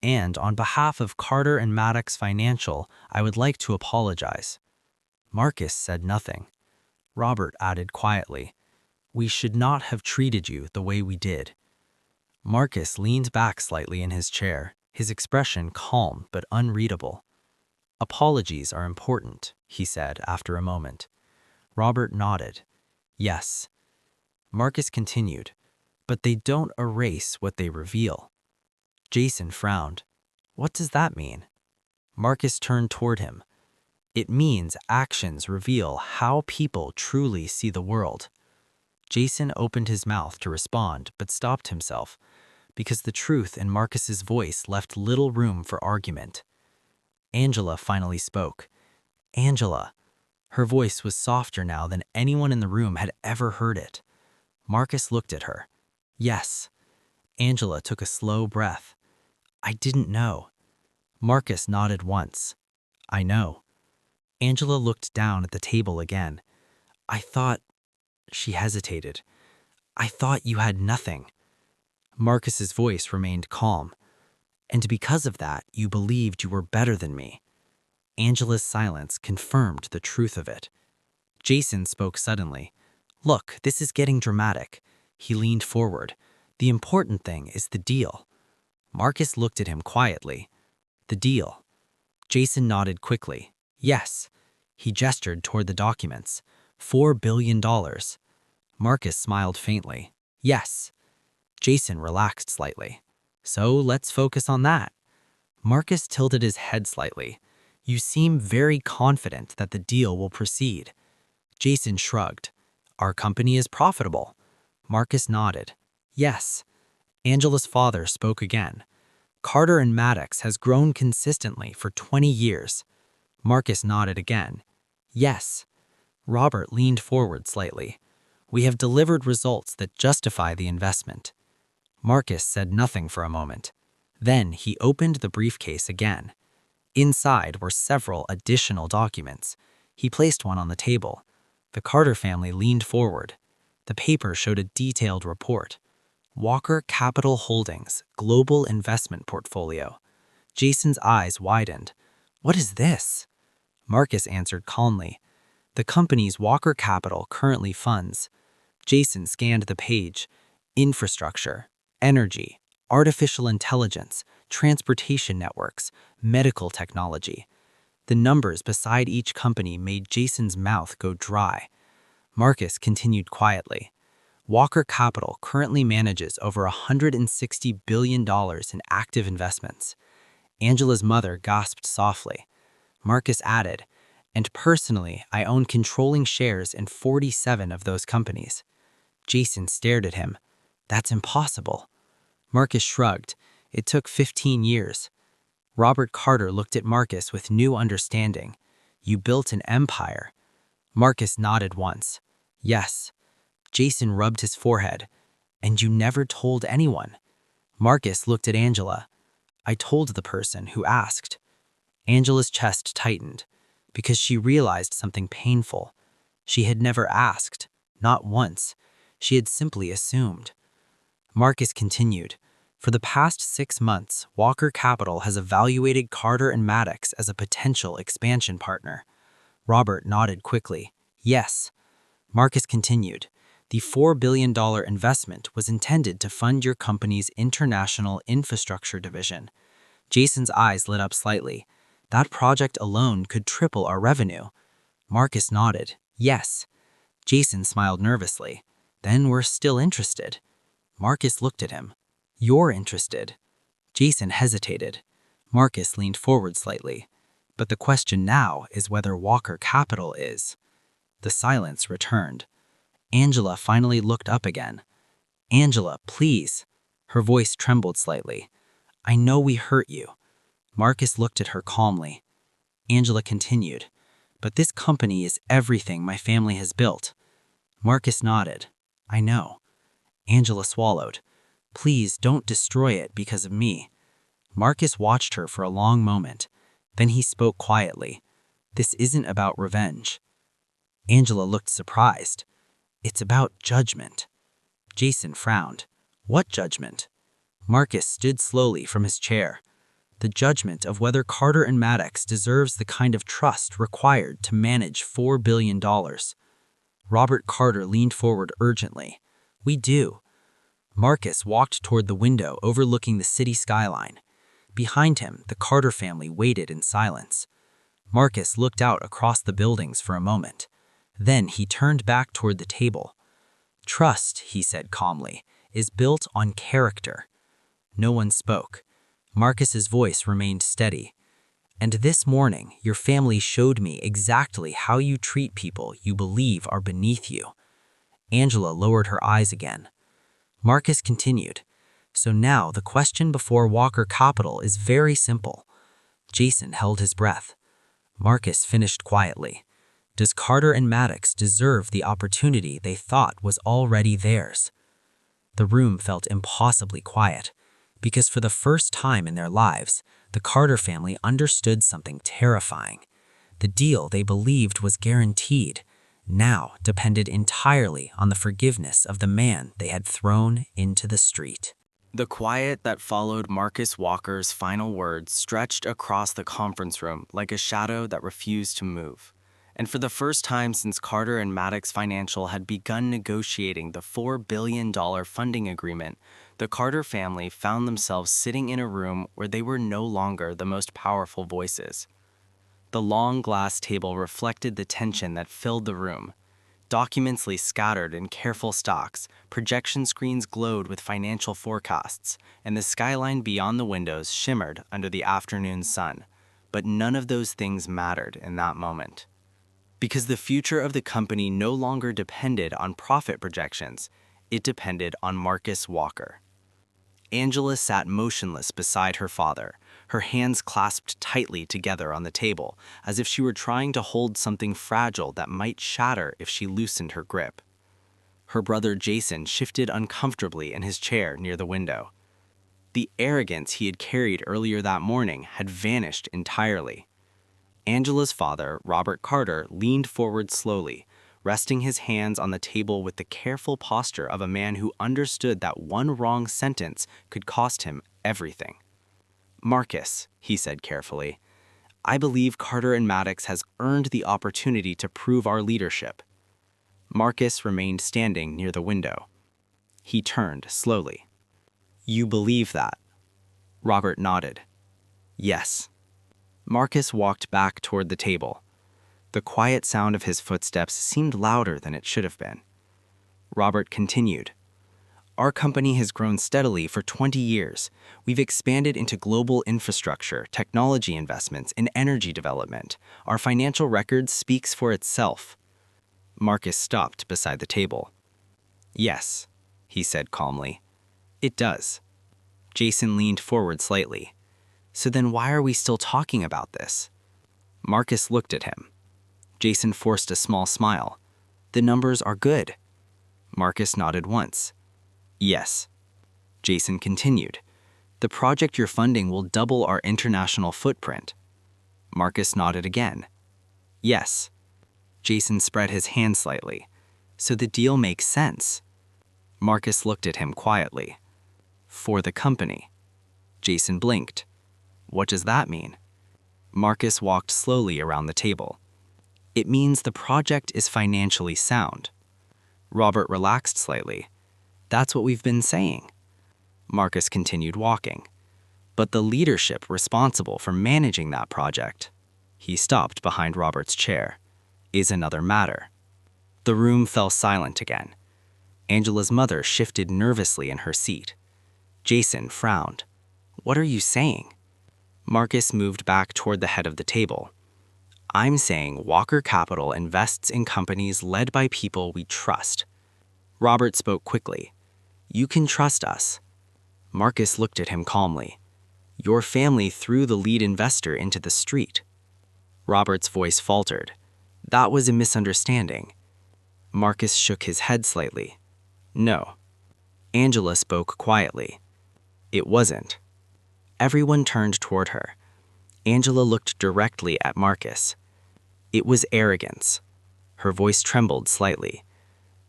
"And on behalf of Carter and Maddox Financial, I would like to apologize." Marcus said nothing. Robert added quietly, "We should not have treated you the way we did." Marcus leaned back slightly in his chair, his expression calm but unreadable. "Apologies are important," he said after a moment. Robert nodded. "Yes." Marcus continued, "But they don't erase what they reveal." Jason frowned. "What does that mean?" Marcus turned toward him. "It means actions reveal how people truly see the world." Jason opened his mouth to respond but stopped himself, because the truth in Marcus's voice left little room for argument. Angela finally spoke. Angela. Her voice was softer now than anyone in the room had ever heard it. Marcus looked at her. "Yes." Angela took a slow breath. "I didn't know." Marcus nodded once. "I know." Angela looked down at the table again. "I thought—" She hesitated. "I thought you had nothing." Marcus's voice remained calm. "And because of that, you believed you were better than me." Angela's silence confirmed the truth of it. Jason spoke suddenly. "Look, this is getting dramatic." He leaned forward. "The important thing is the deal." Marcus looked at him quietly. "The deal." Jason nodded quickly. "Yes." He gestured toward the documents. $4 billion. Marcus smiled faintly. "Yes." Jason relaxed slightly. "So let's focus on that." Marcus tilted his head slightly. "You seem very confident that the deal will proceed." Jason shrugged. "Our company is profitable." Marcus nodded. "Yes." Angela's father spoke again. "Carter and Maddox has grown consistently for 20 years. Marcus nodded again. "Yes." Robert leaned forward slightly. "We have delivered results that justify the investment." Marcus said nothing for a moment. Then he opened the briefcase again. Inside were several additional documents. He placed one on the table. The Carter family leaned forward. The paper showed a detailed report. Walker Capital Holdings, Global Investment Portfolio. Jason's eyes widened. "What is this?" Marcus answered calmly. "The company's Walker Capital currently funds." Jason scanned the page. Infrastructure, energy, artificial intelligence, transportation networks, medical technology. The numbers beside each company made Jason's mouth go dry. Marcus continued quietly. Walker Capital currently manages over $160 billion in active investments. Angela's mother gasped softly. Marcus added, "And personally, I own controlling shares in 47 of those companies." Jason stared at him. "That's impossible." Marcus shrugged. "It took 15 years. Robert Carter looked at Marcus with new understanding. "You built an empire." Marcus nodded once. "Yes." Jason rubbed his forehead. "And you never told anyone." Marcus looked at Angela. "I told the person who asked." Angela's chest tightened, because she realized something painful. She had never asked, not once. She had simply assumed. Marcus continued. "For the past 6 months, Walker Capital has evaluated Carter and Maddox as a potential expansion partner." Robert nodded quickly. Yes. Marcus continued. The $4 billion investment was intended to fund your company's international infrastructure division. Jason's eyes lit up slightly. That project alone could triple our revenue. Marcus nodded. Yes. Jason smiled nervously. Then we're still interested. Marcus looked at him. You're interested. Jason hesitated. Marcus leaned forward slightly. But the question now is whether Walker Capital is. The silence returned. Angela finally looked up again. Angela, please. Her voice trembled slightly. I know we hurt you. Marcus looked at her calmly. Angela continued. But this company is everything my family has built. Marcus nodded. I know. Angela swallowed. Please don't destroy it because of me. Marcus watched her for a long moment. Then he spoke quietly. This isn't about revenge. Angela looked surprised. It's about judgment. Jason frowned. What judgment? Marcus stood slowly from his chair. The judgment of whether Carter and Maddox deserves the kind of trust required to manage $4 billion. Robert Carter leaned forward urgently. We do. Marcus walked toward the window overlooking the city skyline. Behind him, the Carter family waited in silence. Marcus looked out across the buildings for a moment. Then he turned back toward the table. Trust, he said calmly, is built on character. No one spoke. Marcus's voice remained steady. And this morning, your family showed me exactly how you treat people you believe are beneath you. Angela lowered her eyes again. Marcus continued. So now the question before Walker Capital is very simple. Jason held his breath. Marcus finished quietly. Does Carter and Maddox deserve the opportunity they thought was already theirs? The room felt impossibly quiet, because for the first time in their lives, the Carter family understood something terrifying. The deal they believed was guaranteed now depended entirely on the forgiveness of the man they had thrown into the street. The quiet that followed Marcus Walker's final words stretched across the conference room like a shadow that refused to move. And for the first time since Carter and Maddox Financial had begun negotiating the $4 billion funding agreement, the Carter family found themselves sitting in a room where they were no longer the most powerful voices. The long glass table reflected the tension that filled the room. Documents lay scattered in careful stocks, projection screens glowed with financial forecasts, and the skyline beyond the windows shimmered under the afternoon sun. But none of those things mattered in that moment. Because the future of the company no longer depended on profit projections, it depended on Marcus Walker. Angela sat motionless beside her father, her hands clasped tightly together on the table, as if she were trying to hold something fragile that might shatter if she loosened her grip. Her brother Jason shifted uncomfortably in his chair near the window. The arrogance he had carried earlier that morning had vanished entirely. Angela's father, Robert Carter, leaned forward slowly, resting his hands on the table with the careful posture of a man who understood that one wrong sentence could cost him everything. Marcus, he said carefully, I believe Carter and Maddox has earned the opportunity to prove our leadership. Marcus remained standing near the window. He turned slowly. You believe that? Robert nodded. Yes. Marcus walked back toward the table. The quiet sound of his footsteps seemed louder than it should have been. Robert continued. Our company has grown steadily for 20 years. We've expanded into global infrastructure, technology investments, and energy development. Our financial record speaks for itself. Marcus stopped beside the table. Yes, he said calmly. It does. Jason leaned forward slightly. So then why are we still talking about this? Marcus looked at him. Jason forced a small smile. The numbers are good. Marcus nodded once. Yes. Jason continued. The project you're funding will double our international footprint. Marcus nodded again. Yes. Jason spread his hand slightly. So the deal makes sense. Marcus looked at him quietly. For the company. Jason blinked. What does that mean? Marcus walked slowly around the table. It means the project is financially sound. Robert relaxed slightly. That's what we've been saying. Marcus continued walking. But the leadership responsible for managing that project, he stopped behind Robert's chair, is another matter. The room fell silent again. Angela's mother shifted nervously in her seat. Jason frowned. What are you saying? Marcus moved back toward the head of the table. I'm saying Walker Capital invests in companies led by people we trust. Robert spoke quickly. You can trust us. Marcus looked at him calmly. Your family threw the lead investor into the street. Robert's voice faltered. That was a misunderstanding. Marcus shook his head slightly. No. Angela spoke quietly. It wasn't. Everyone turned toward her. Angela looked directly at Marcus. It was arrogance. Her voice trembled slightly.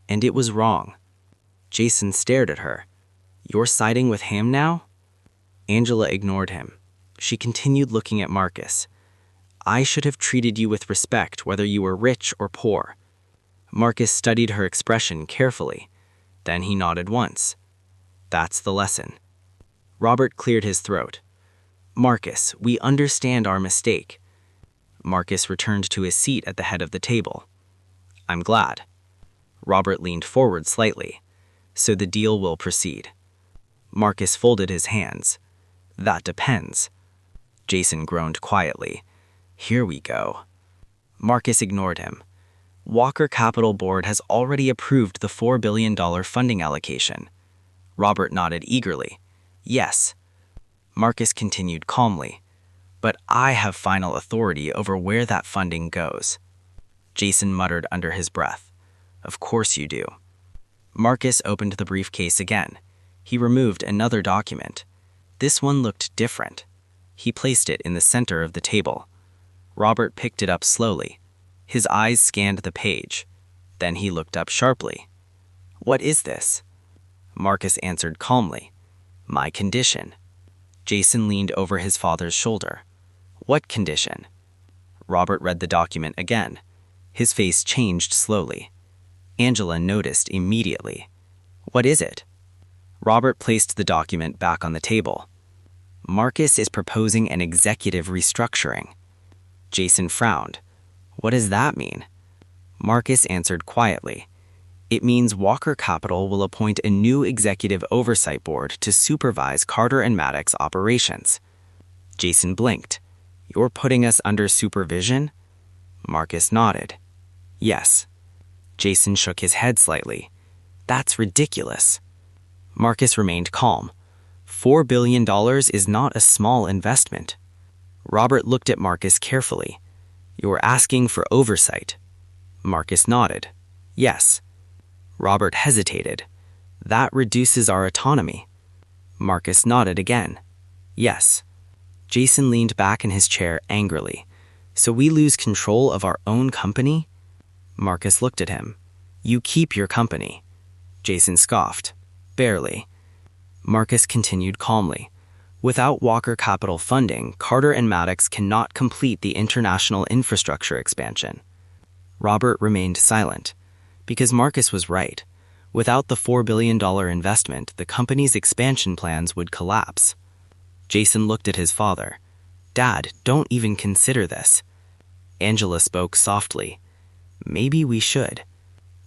And it was wrong. Jason stared at her. You're siding with him now? Angela ignored him. She continued looking at Marcus. I should have treated you with respect whether you were rich or poor. Marcus studied her expression carefully. Then he nodded once. That's the lesson. Robert cleared his throat. Marcus, we understand our mistake. Marcus returned to his seat at the head of the table. I'm glad. Robert leaned forward slightly. So the deal will proceed. Marcus folded his hands. That depends. Jason groaned quietly. Here we go. Marcus ignored him. Walker Capital Board has already approved the $4 billion funding allocation. Robert nodded eagerly. Yes. Marcus continued calmly. But I have final authority over where that funding goes. Jason muttered under his breath. Of course you do. Marcus opened the briefcase again. He removed another document. This one looked different. He placed it in the center of the table. Robert picked it up slowly. His eyes scanned the page. Then he looked up sharply. What is this? Marcus answered calmly. My condition. Jason leaned over his father's shoulder. What condition? Robert read the document again. His face changed slowly. Angela noticed immediately. What is it? Robert placed the document back on the table. Marcus is proposing an executive restructuring. Jason frowned. What does that mean? Marcus answered quietly. It means Walker Capital will appoint a new executive oversight board to supervise Carter and Maddox's operations. Jason blinked. You're putting us under supervision? Marcus nodded. Yes. Jason shook his head slightly. That's ridiculous. Marcus remained calm. $4 billion is not a small investment. Robert looked at Marcus carefully. You're asking for oversight. Marcus nodded. Yes. Robert hesitated. That reduces our autonomy. Marcus nodded again. Yes. Jason leaned back in his chair angrily. So we lose control of our own company? Marcus looked at him. You keep your company. Jason scoffed. Barely. Marcus continued calmly. Without Walker Capital funding, Carter and Maddox cannot complete the international infrastructure expansion. Robert remained silent. Because Marcus was right. Without the $4 billion investment, the company's expansion plans would collapse. Jason looked at his father. Dad, don't even consider this. Angela spoke softly. Maybe we should.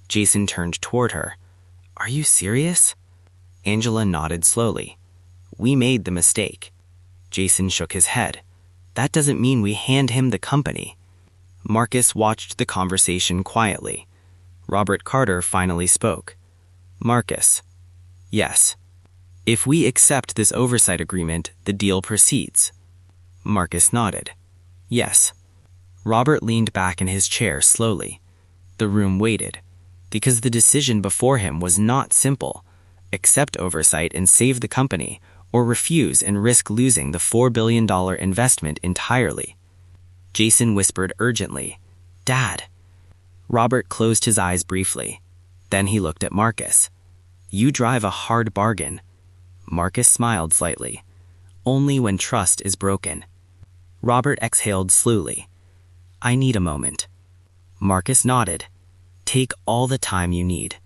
Jason turned toward her. Are you serious? Angela nodded slowly. We made the mistake. Jason shook his head. That doesn't mean we hand him the company. Marcus watched the conversation quietly. Robert Carter finally spoke. Marcus. Yes. If we accept this oversight agreement, the deal proceeds. Marcus nodded. Yes. Robert leaned back in his chair slowly. The room waited, because the decision before him was not simple. Accept oversight and save the company, or refuse and risk losing the $4 billion investment entirely. Jason whispered urgently, Dad. Robert closed his eyes briefly. Then he looked at Marcus. You drive a hard bargain. Marcus smiled slightly. Only when trust is broken. Robert exhaled slowly. I need a moment. Marcus nodded. Take all the time you need.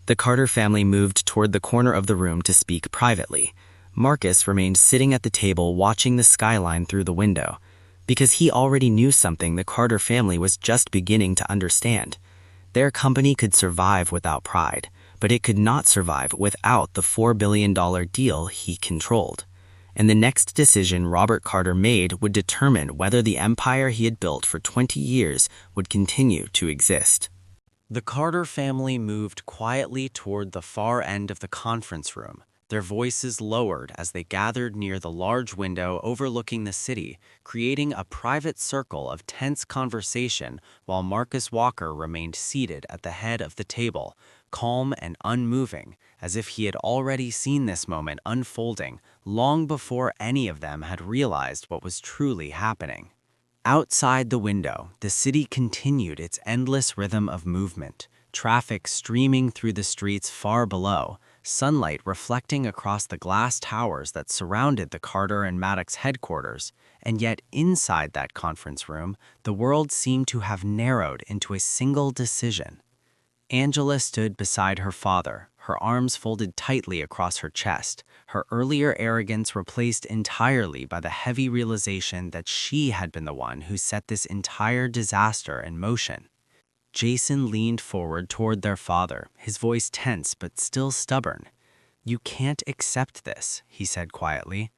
The Carter family moved toward the corner of the room to speak privately. Marcus remained sitting at the table watching the skyline through the window, because he already knew something the Carter family was just beginning to understand. Their company could survive without pride, but it could not survive without the $4 billion deal he controlled. And the next decision Robert Carter made would determine whether the empire he had built for 20 years would continue to exist. The Carter family moved quietly toward the far end of the conference room, their voices lowered as they gathered near the large window overlooking the city, creating a private circle of tense conversation while Marcus Walker remained seated at the head of the table, calm and unmoving, as if he had already seen this moment unfolding long before any of them had realized what was truly happening. Outside the window, the city continued its endless rhythm of movement, traffic streaming through the streets far below, sunlight reflecting across the glass towers that surrounded the Carter and Maddox headquarters, and yet inside that conference room, the world seemed to have narrowed into a single decision. Angela stood beside her father, her arms folded tightly across her chest, her earlier arrogance replaced entirely by the heavy realization that she had been the one who set this entire disaster in motion. Jason leaned forward toward their father, his voice tense but still stubborn. "You can't accept this," he said quietly.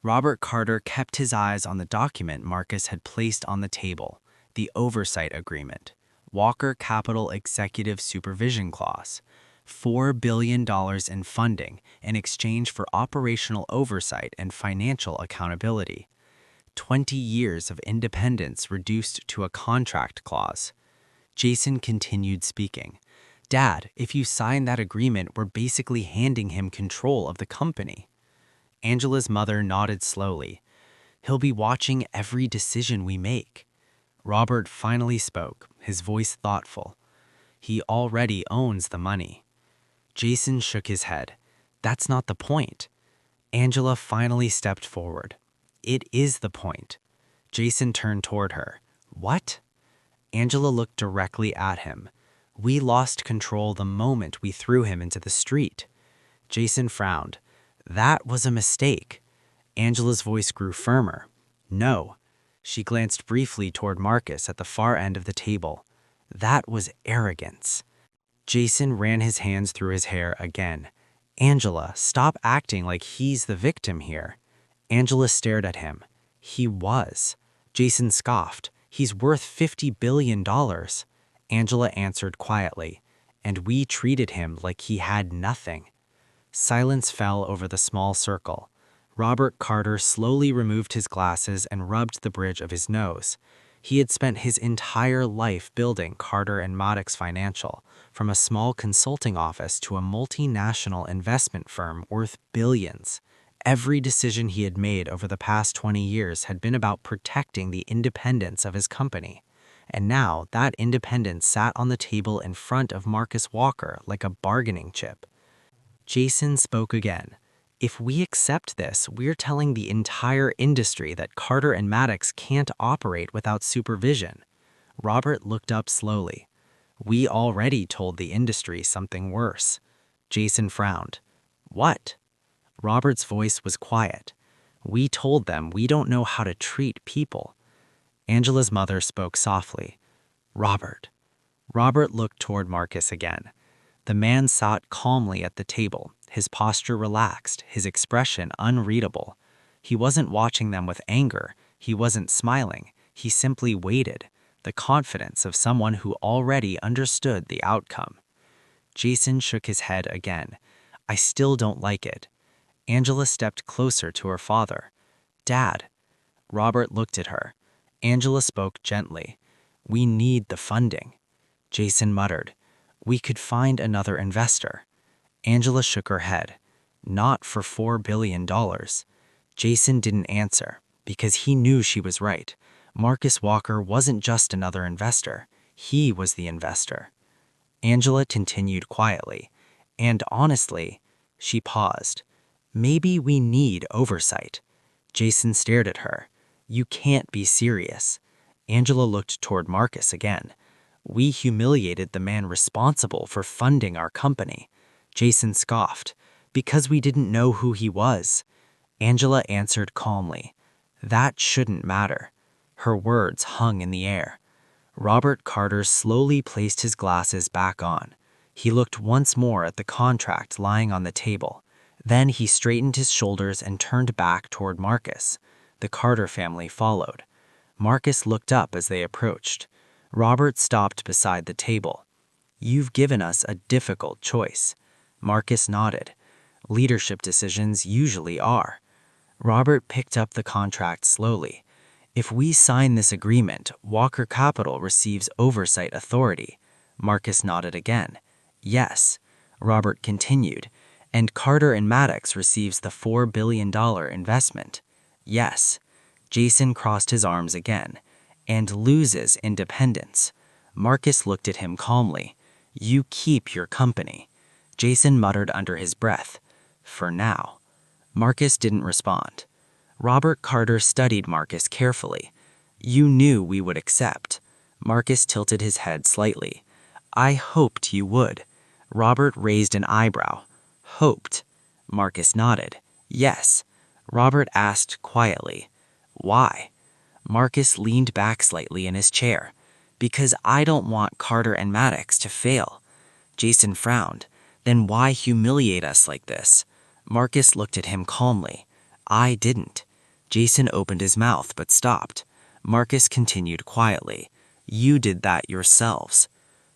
Robert Carter kept his eyes on the document Marcus had placed on the table, the oversight agreement. Walker Capital Executive Supervision Clause, $4 billion in funding in exchange for operational oversight and financial accountability. 20 years of independence reduced to a contract clause. Jason continued speaking. "Dad, if you sign that agreement, we're basically handing him control of the company." Angela's mother nodded slowly. "He'll be watching every decision we make." Robert finally spoke, his voice thoughtful. "He already owns the money." Jason shook his head. "That's not the point." Angela finally stepped forward. "It is the point." Jason turned toward her. "What?" Angela looked directly at him. "We lost control the moment we threw him into the street." Jason frowned. "That was a mistake." Angela's voice grew firmer. "No." She glanced briefly toward Marcus at the far end of the table. "That was arrogance." Jason ran his hands through his hair again. "Angela, stop acting like he's the victim here." Angela stared at him. "He was." Jason scoffed. "He's worth $50 billion. Angela answered quietly. "And we treated him like he had nothing." Silence fell over the small circle. Robert Carter slowly removed his glasses and rubbed the bridge of his nose. He had spent his entire life building Carter and Maddox Financial, from a small consulting office to a multinational investment firm worth billions. Every decision he had made over the past 20 years had been about protecting the independence of his company. And now that independence sat on the table in front of Marcus Walker like a bargaining chip. Jason spoke again. "If we accept this, we're telling the entire industry that Carter and Maddox can't operate without supervision." Robert looked up slowly. "We already told the industry something worse." Jason frowned. "What?" Robert's voice was quiet. "We told them we don't know how to treat people." Angela's mother spoke softly. "Robert." Robert looked toward Marcus again. The man sat calmly at the table, his posture relaxed, his expression unreadable. He wasn't watching them with anger, he wasn't smiling, he simply waited, the confidence of someone who already understood the outcome. Jason shook his head again. "I still don't like it." Angela stepped closer to her father. "Dad." Robert looked at her. Angela spoke gently. "We need the funding." Jason muttered. "We could find another investor." Angela shook her head. "Not for $4 billion. Jason didn't answer, because he knew she was right. Marcus Walker wasn't just another investor. He was the investor. Angela continued quietly. "And honestly," she paused, "maybe we need oversight." Jason stared at her. "You can't be serious." Angela looked toward Marcus again. We humiliated the man responsible for funding our company. Jason scoffed. Because we didn't know who he was. Angela answered calmly. That shouldn't matter. Her words hung in the air. Robert Carter slowly placed his glasses back on. He looked once more at the contract lying on the table. Then he straightened his shoulders and turned back toward Marcus. The Carter family followed. Marcus looked up as they approached. Robert stopped beside the table. You've given us a difficult choice. Marcus nodded. Leadership decisions usually are. Robert picked up the contract slowly. If we sign this agreement, Walker Capital receives oversight authority. Marcus nodded again. Yes. Robert continued. And Carter and Maddox receives the $4 billion investment. Yes. Jason crossed his arms again. And loses independence. Marcus looked at him calmly. You keep your company. Jason muttered under his breath. For now. Marcus didn't respond. Robert Carter studied Marcus carefully. You knew we would accept. Marcus tilted his head slightly. I hoped you would. Robert raised an eyebrow. Hoped. Marcus nodded. Yes. Robert asked quietly. Why? Marcus leaned back slightly in his chair. Because I don't want Carter and Maddox to fail. Jason frowned. Then why humiliate us like this? Marcus looked at him calmly. I didn't. Jason opened his mouth but stopped. Marcus continued quietly. You did that yourselves.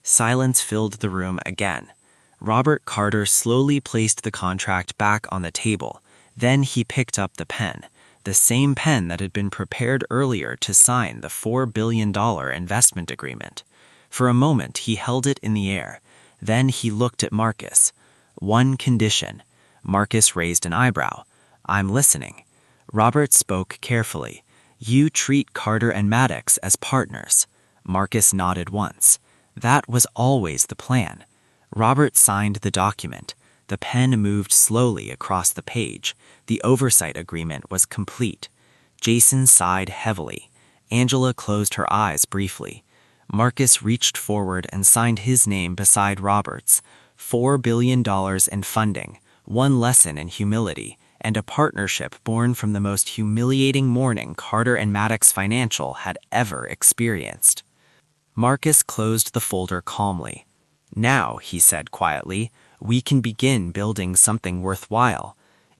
Silence filled the room again. Robert Carter slowly placed the contract back on the table. Then he picked up the pen, the same pen that had been prepared earlier to sign the $4 billion investment agreement. For a moment, he held it in the air. Then he looked at Marcus. One condition. Marcus raised an eyebrow. I'm listening. Robert spoke carefully. You treat Carter and Maddox as partners. Marcus nodded once. That was always the plan. Robert signed the document. The pen moved slowly across the page. The oversight agreement was complete. Jason sighed heavily. Angela closed her eyes briefly. Marcus reached forward and signed his name beside Robert's. $4 billion in funding, one lesson in humility, and a partnership born from the most humiliating morning Carter and Maddox Financial had ever experienced. Marcus closed the folder calmly. Now, he said quietly, we can begin building something worthwhile.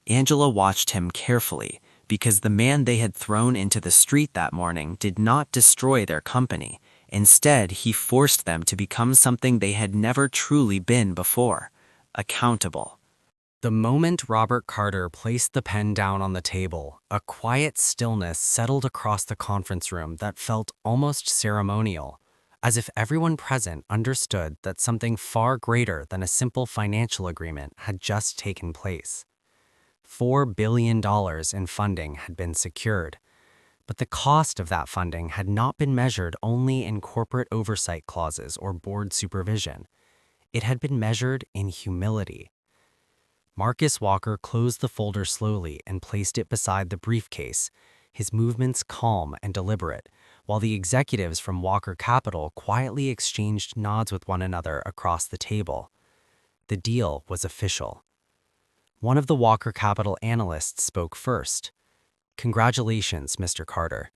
Angela watched him carefully, because the man they had thrown into the street that morning did not destroy their company. Instead, he forced them to become something they had never truly been before. Accountable. The moment Robert Carter placed the pen down on the table, a quiet stillness settled across the conference room that felt almost ceremonial, as if everyone present understood that something far greater than a simple financial agreement had just taken place. $4 billion in funding had been secured, but the cost of that funding had not been measured only in corporate oversight clauses or board supervision. It had been measured in humility. Marcus Walker closed the folder slowly and placed it beside the briefcase, his movements calm and deliberate, while the executives from Walker Capital quietly exchanged nods with one another across the table. The deal was official. One of the Walker Capital analysts spoke first. Congratulations, Mr. Carter.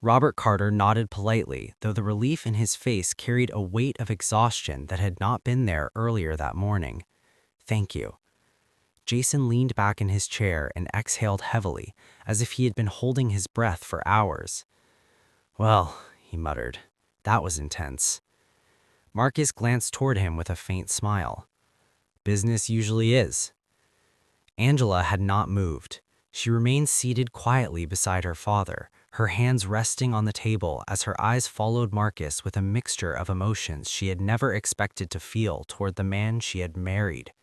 Robert Carter nodded politely, though the relief in his face carried a weight of exhaustion that had not been there earlier that morning. Thank you. Jason leaned back in his chair and exhaled heavily, as if he had been holding his breath for hours. Well, he muttered, that was intense. Marcus glanced toward him with a faint smile. Business usually is. Angela had not moved. She remained seated quietly beside her father, her hands resting on the table as her eyes followed Marcus with a mixture of emotions she had never expected to feel toward the man she had married.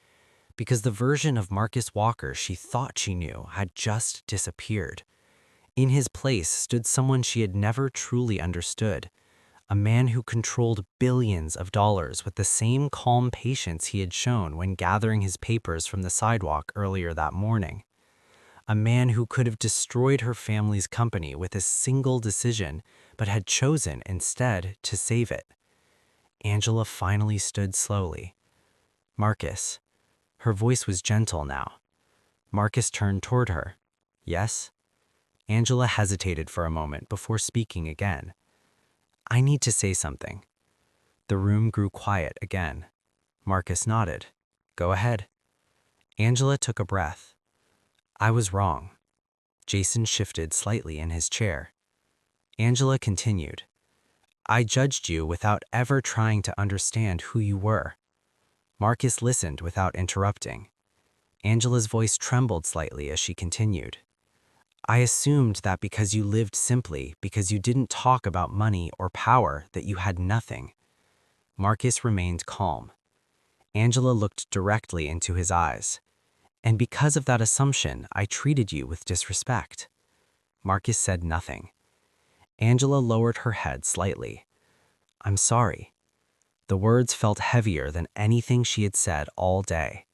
Because the version of Marcus Walker she thought she knew had just disappeared. In his place stood someone she had never truly understood, a man who controlled billions of dollars with the same calm patience he had shown when gathering his papers from the sidewalk earlier that morning. A man who could have destroyed her family's company with a single decision, but had chosen instead to save it. Angela finally stood slowly. Marcus. Her voice was gentle now. Marcus turned toward her. Yes? Angela hesitated for a moment before speaking again. I need to say something. The room grew quiet again. Marcus nodded. Go ahead. Angela took a breath. I was wrong. Jason shifted slightly in his chair. Angela continued. I judged you without ever trying to understand who you were. Marcus listened without interrupting. Angela's voice trembled slightly as she continued. I assumed that because you lived simply, because you didn't talk about money or power, that you had nothing. Marcus remained calm. Angela looked directly into his eyes. And because of that assumption, I treated you with disrespect. Marcus said nothing. Angela lowered her head slightly. I'm sorry. The words felt heavier than anything she had said all day.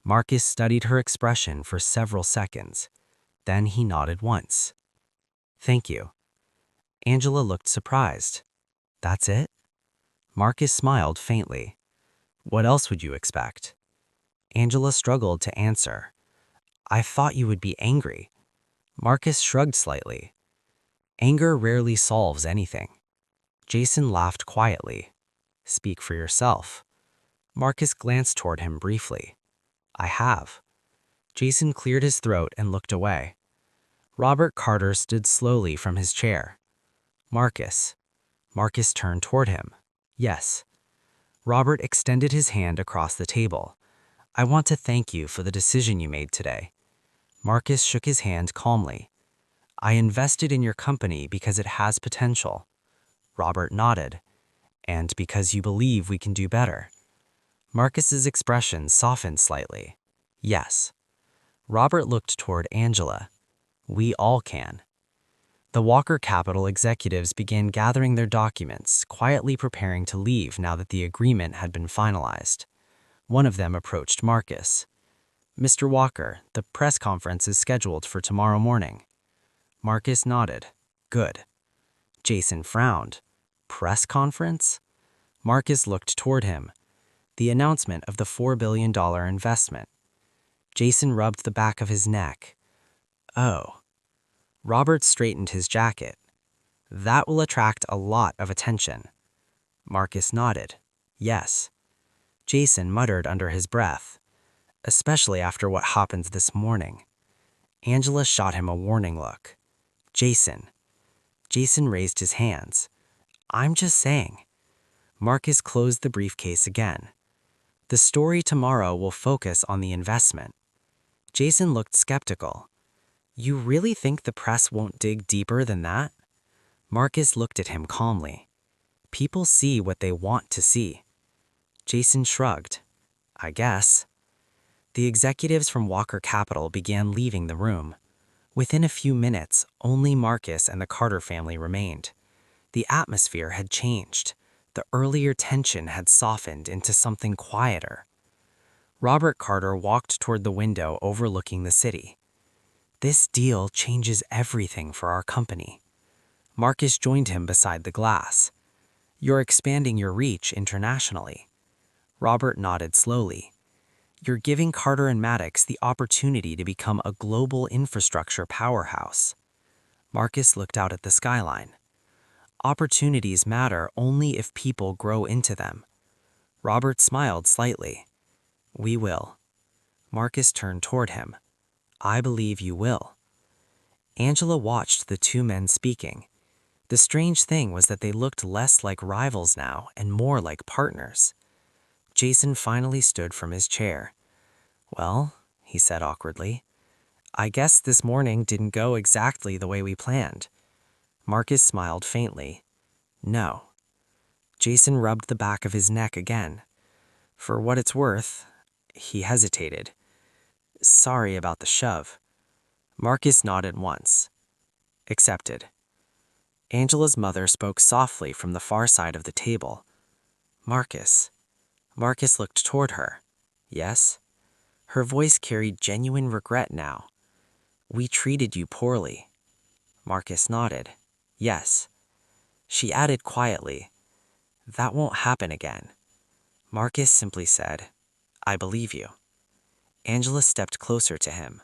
Marcus studied her expression for several seconds. Then he nodded once. Thank you. Angela looked surprised. That's it? Marcus smiled faintly. What else would you expect? Angela struggled to answer. I thought you would be angry. Marcus shrugged slightly. Anger rarely solves anything. Jason laughed quietly. Speak for yourself. Marcus glanced toward him briefly. I have. Jason cleared his throat and looked away. Robert Carter stood slowly from his chair. Marcus. Marcus turned toward him. Yes. Robert extended his hand across the table. I want to thank you for the decision you made today. Marcus shook his hand calmly. I invested in your company because it has potential. Robert nodded. And because you believe we can do better. Marcus's expression softened slightly. Yes. Robert looked toward Angela. We all can. The Walker Capital executives began gathering their documents, quietly preparing to leave now that the agreement had been finalized. One of them approached Marcus. Mr. Walker, the press conference is scheduled for tomorrow morning. Marcus nodded. Good. Jason frowned. Press conference? Marcus looked toward him. The announcement of the $4 billion investment. Jason rubbed the back of his neck. Oh. Robert straightened his jacket. That will attract a lot of attention. Marcus nodded. Yes. Jason muttered under his breath. Especially after what happened this morning. Angela shot him a warning look. Jason. Jason raised his hands. I'm just saying. Marcus closed the briefcase again. The story tomorrow will focus on the investment. Jason looked skeptical. You really think the press won't dig deeper than that? Marcus looked at him calmly. People see what they want to see. Jason shrugged. I guess. The executives from Walker Capital began leaving the room. Within a few minutes, only Marcus and the Carter family remained. The atmosphere had changed. The earlier tension had softened into something quieter. Robert Carter walked toward the window overlooking the city. This deal changes everything for our company. Marcus joined him beside the glass. You're expanding your reach internationally. Robert nodded slowly. You're giving Carter and Maddox the opportunity to become a global infrastructure powerhouse. Marcus looked out at the skyline. Opportunities matter only if people grow into them. Robert smiled slightly. We will. Marcus turned toward him. I believe you will. Angela watched the two men speaking. The strange thing was that they looked less like rivals now and more like partners. Jason finally stood from his chair. Well, he said awkwardly, I guess this morning didn't go exactly the way we planned. Marcus smiled faintly. No. Jason rubbed the back of his neck again. For what it's worth, he hesitated. Sorry about the shove. Marcus nodded once. Accepted. Angela's mother spoke softly from the far side of the table. Marcus. Marcus looked toward her. Yes? Her voice carried genuine regret now. We treated you poorly. Marcus nodded. Yes. She added quietly. That won't happen again. Marcus simply said, I believe you. Angela stepped closer to him.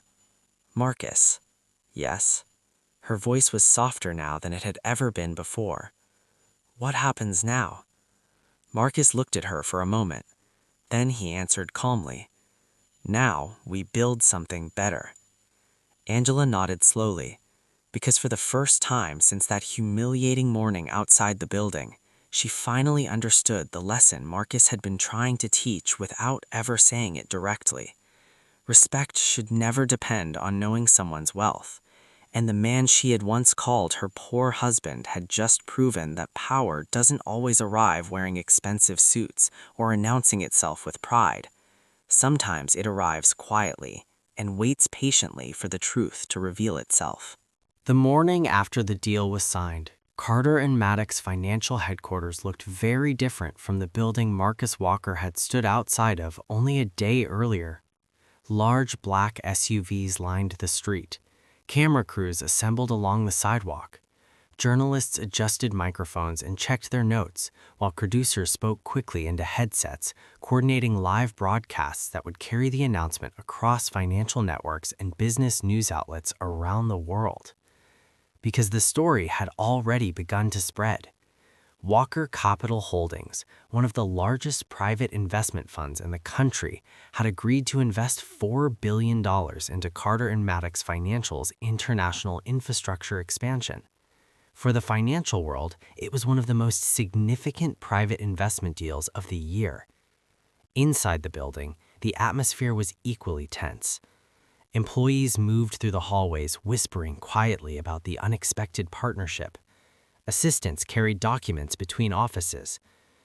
Marcus. Yes. Her voice was softer now than it had ever been before. What happens now? Marcus looked at her for a moment. Then he answered calmly. Now we build something better. Angela nodded slowly, because for the first time since that humiliating morning outside the building, she finally understood the lesson Marcus had been trying to teach without ever saying it directly. Respect should never depend on knowing someone's wealth, and the man she had once called her poor husband had just proven that power doesn't always arrive wearing expensive suits or announcing itself with pride. Sometimes it arrives quietly and waits patiently for the truth to reveal itself. The morning after the deal was signed, Carter and Maddox's financial headquarters looked very different from the building Marcus Walker had stood outside of only a day earlier. Large black SUVs lined the street. Camera crews assembled along the sidewalk. Journalists adjusted microphones and checked their notes, while producers spoke quickly into headsets, coordinating live broadcasts that would carry the announcement across financial networks and business news outlets around the world. Because the story had already begun to spread. Walker Capital Holdings, one of the largest private investment funds in the country, had agreed to invest $4 billion into Carter and Maddox Financial's international infrastructure expansion. For the financial world, it was one of the most significant private investment deals of the year. Inside the building, the atmosphere was equally tense. Employees moved through the hallways whispering quietly about the unexpected partnership. Assistants carried documents between offices.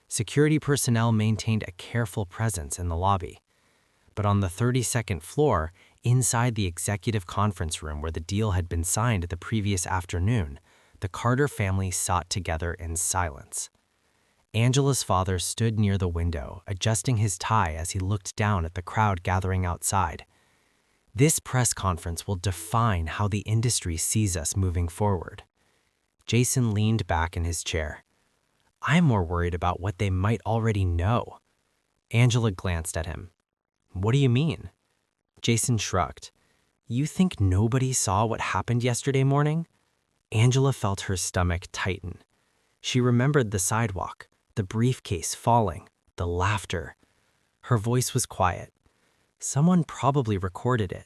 Security personnel maintained a careful presence in the lobby. But on the 32nd floor, inside the executive conference room where the deal had been signed the previous afternoon, the Carter family sat together in silence. Angela's father stood near the window, adjusting his tie as he looked down at the crowd gathering outside. This press conference will define how the industry sees us moving forward. Jason leaned back in his chair. I'm more worried about what they might already know. Angela glanced at him. What do you mean? Jason shrugged. You think nobody saw what happened yesterday morning? Angela felt her stomach tighten. She remembered the sidewalk, the briefcase falling, the laughter. Her voice was quiet. Someone probably recorded it.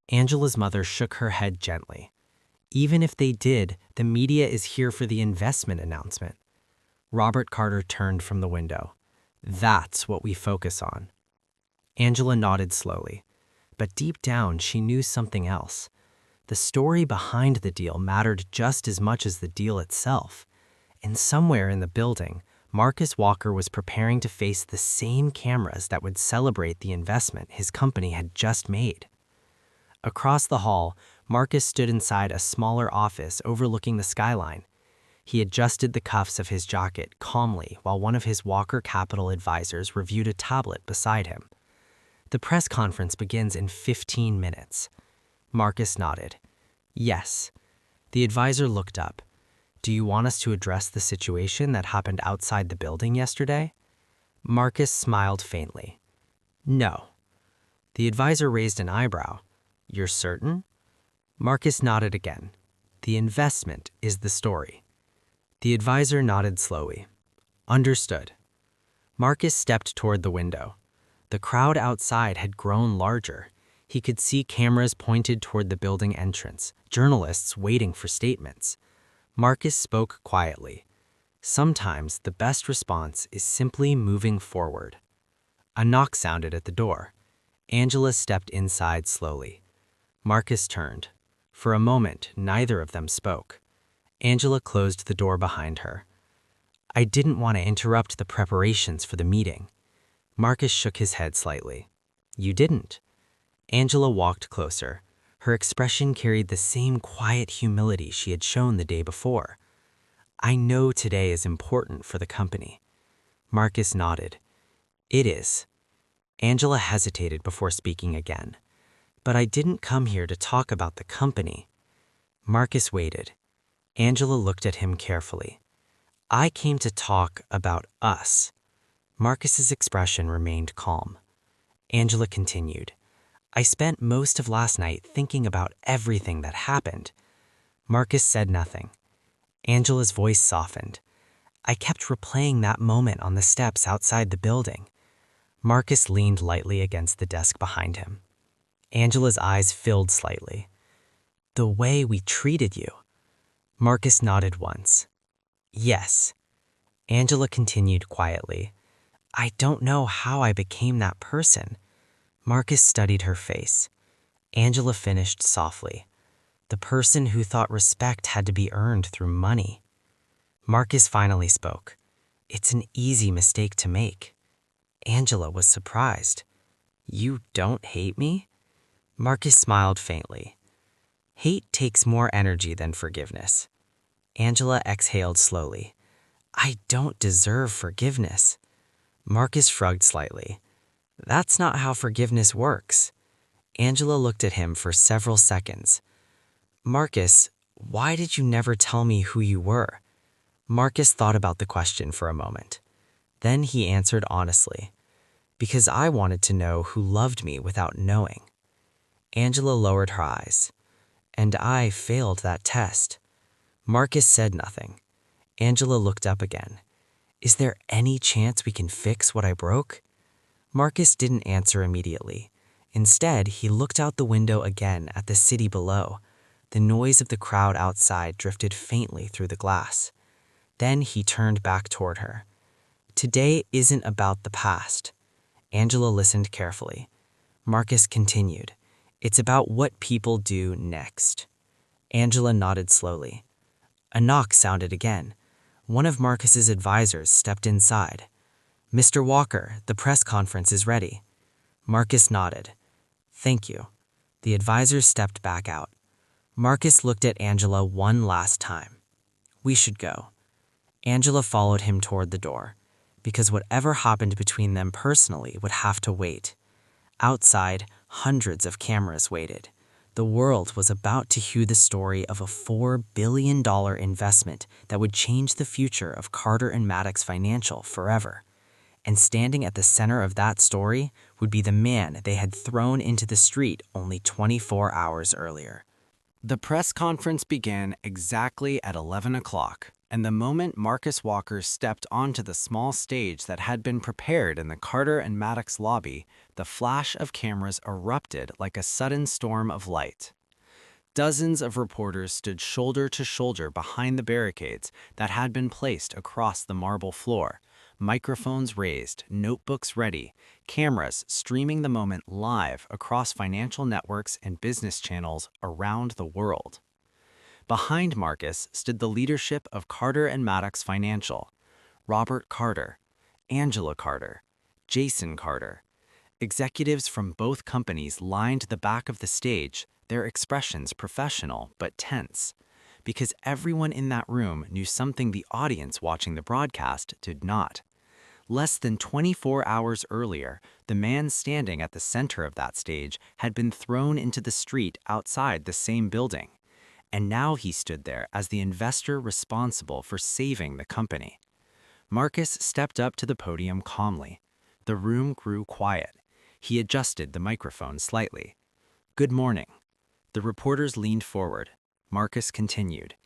Angela's mother shook her head gently. Even if they did, the media is here for the investment announcement. Robert Carter turned from the window. That's what we focus on. Angela nodded slowly, but deep down she knew something else. The story behind the deal mattered just as much as the deal itself. And somewhere in the building, Marcus Walker was preparing to face the same cameras that would celebrate the investment his company had just made. Across the hall, Marcus stood inside a smaller office overlooking the skyline. He adjusted the cuffs of his jacket calmly while one of his Walker Capital advisors reviewed a tablet beside him. The press conference begins in 15 minutes. Marcus nodded. Yes. The advisor looked up. Do you want us to address the situation that happened outside the building yesterday? Marcus smiled faintly. No. The advisor raised an eyebrow. You're certain? Marcus nodded again. The investment is the story. The advisor nodded slowly. Understood. Marcus stepped toward the window. The crowd outside had grown larger. He could see cameras pointed toward the building entrance, journalists waiting for statements. Marcus spoke quietly. Sometimes the best response is simply moving forward. A knock sounded at the door. Angela stepped inside slowly. Marcus turned. For a moment, neither of them spoke. Angela closed the door behind her. I didn't want to interrupt the preparations for the meeting. Marcus shook his head slightly. You didn't. Angela walked closer. Her expression carried the same quiet humility she had shown the day before. I know today is important for the company. Marcus nodded. It is. Angela hesitated before speaking again. But I didn't come here to talk about the company. Marcus waited. Angela looked at him carefully. I came to talk about us. Marcus's expression remained calm. Angela continued, I spent most of last night thinking about everything that happened. Marcus said nothing. Angela's voice softened. I kept replaying that moment on the steps outside the building. Marcus leaned lightly against the desk behind him. Angela's eyes filled slightly. The way we treated you. Marcus nodded once. Yes. Angela continued quietly. I don't know how I became that person. Marcus studied her face. Angela finished softly. The person who thought respect had to be earned through money. Marcus finally spoke. It's an easy mistake to make. Angela was surprised. You don't hate me? Marcus smiled faintly. Hate takes more energy than forgiveness. Angela exhaled slowly. I don't deserve forgiveness. Marcus shrugged slightly. That's not how forgiveness works. Angela looked at him for several seconds. Marcus, why did you never tell me who you were? Marcus thought about the question for a moment. Then he answered honestly. Because I wanted to know who loved me without knowing. Angela lowered her eyes. And I failed that test. Marcus said nothing. Angela looked up again. Is there any chance we can fix what I broke? Marcus didn't answer immediately. Instead, he looked out the window again at the city below. The noise of the crowd outside drifted faintly through the glass. Then he turned back toward her. Today isn't about the past. Angela listened carefully. Marcus continued. It's about what people do next. Angela nodded slowly. A knock sounded again. One of Marcus's advisors stepped inside. Mr. Walker, the press conference is ready. Marcus nodded. Thank you. The advisor stepped back out. Marcus looked at Angela one last time. We should go. Angela followed him toward the door, because whatever happened between them personally would have to wait. Outside, hundreds of cameras waited. The world was about to hear the story of a $4 billion investment that would change the future of Carter and Maddox Financial forever. And standing at the center of that story would be the man they had thrown into the street only 24 hours earlier. The press conference began exactly at 11 o'clock, and the moment Marcus Walker stepped onto the small stage that had been prepared in the Carter and Maddox lobby, the flash of cameras erupted like a sudden storm of light. Dozens of reporters stood shoulder to shoulder behind the barricades that had been placed across the marble floor, microphones raised, notebooks ready, cameras streaming the moment live across financial networks and business channels around the world. Behind Marcus stood the leadership of Carter and Maddox Financial, Robert Carter, Angela Carter, Jason Carter. Executives from both companies lined the back of the stage, their expressions professional but tense, because everyone in that room knew something the audience watching the broadcast did not. Less than 24 hours earlier, the man standing at the center of that stage had been thrown into the street outside the same building. And now he stood there as the investor responsible for saving the company. Marcus stepped up to the podium calmly. The room grew quiet. He adjusted the microphone slightly. Good morning. The reporters leaned forward. Marcus continued.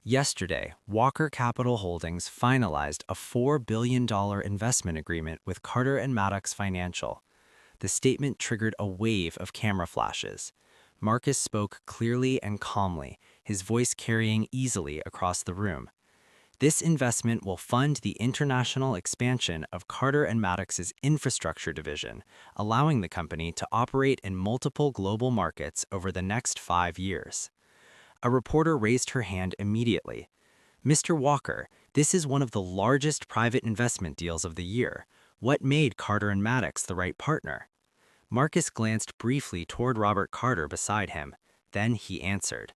Yesterday, Walker Capital Holdings finalized a $4 billion investment agreement with Carter and Maddox Financial. The statement triggered a wave of camera flashes. Marcus spoke clearly and calmly, his voice carrying easily across the room. This investment will fund the international expansion of Carter and Maddox's infrastructure division, allowing the company to operate in multiple global markets over the next 5 years. A reporter raised her hand immediately. Mr. Walker, this is one of the largest private investment deals of the year. What made Carter and Maddox the right partner? Marcus glanced briefly toward Robert Carter beside him. Then he answered,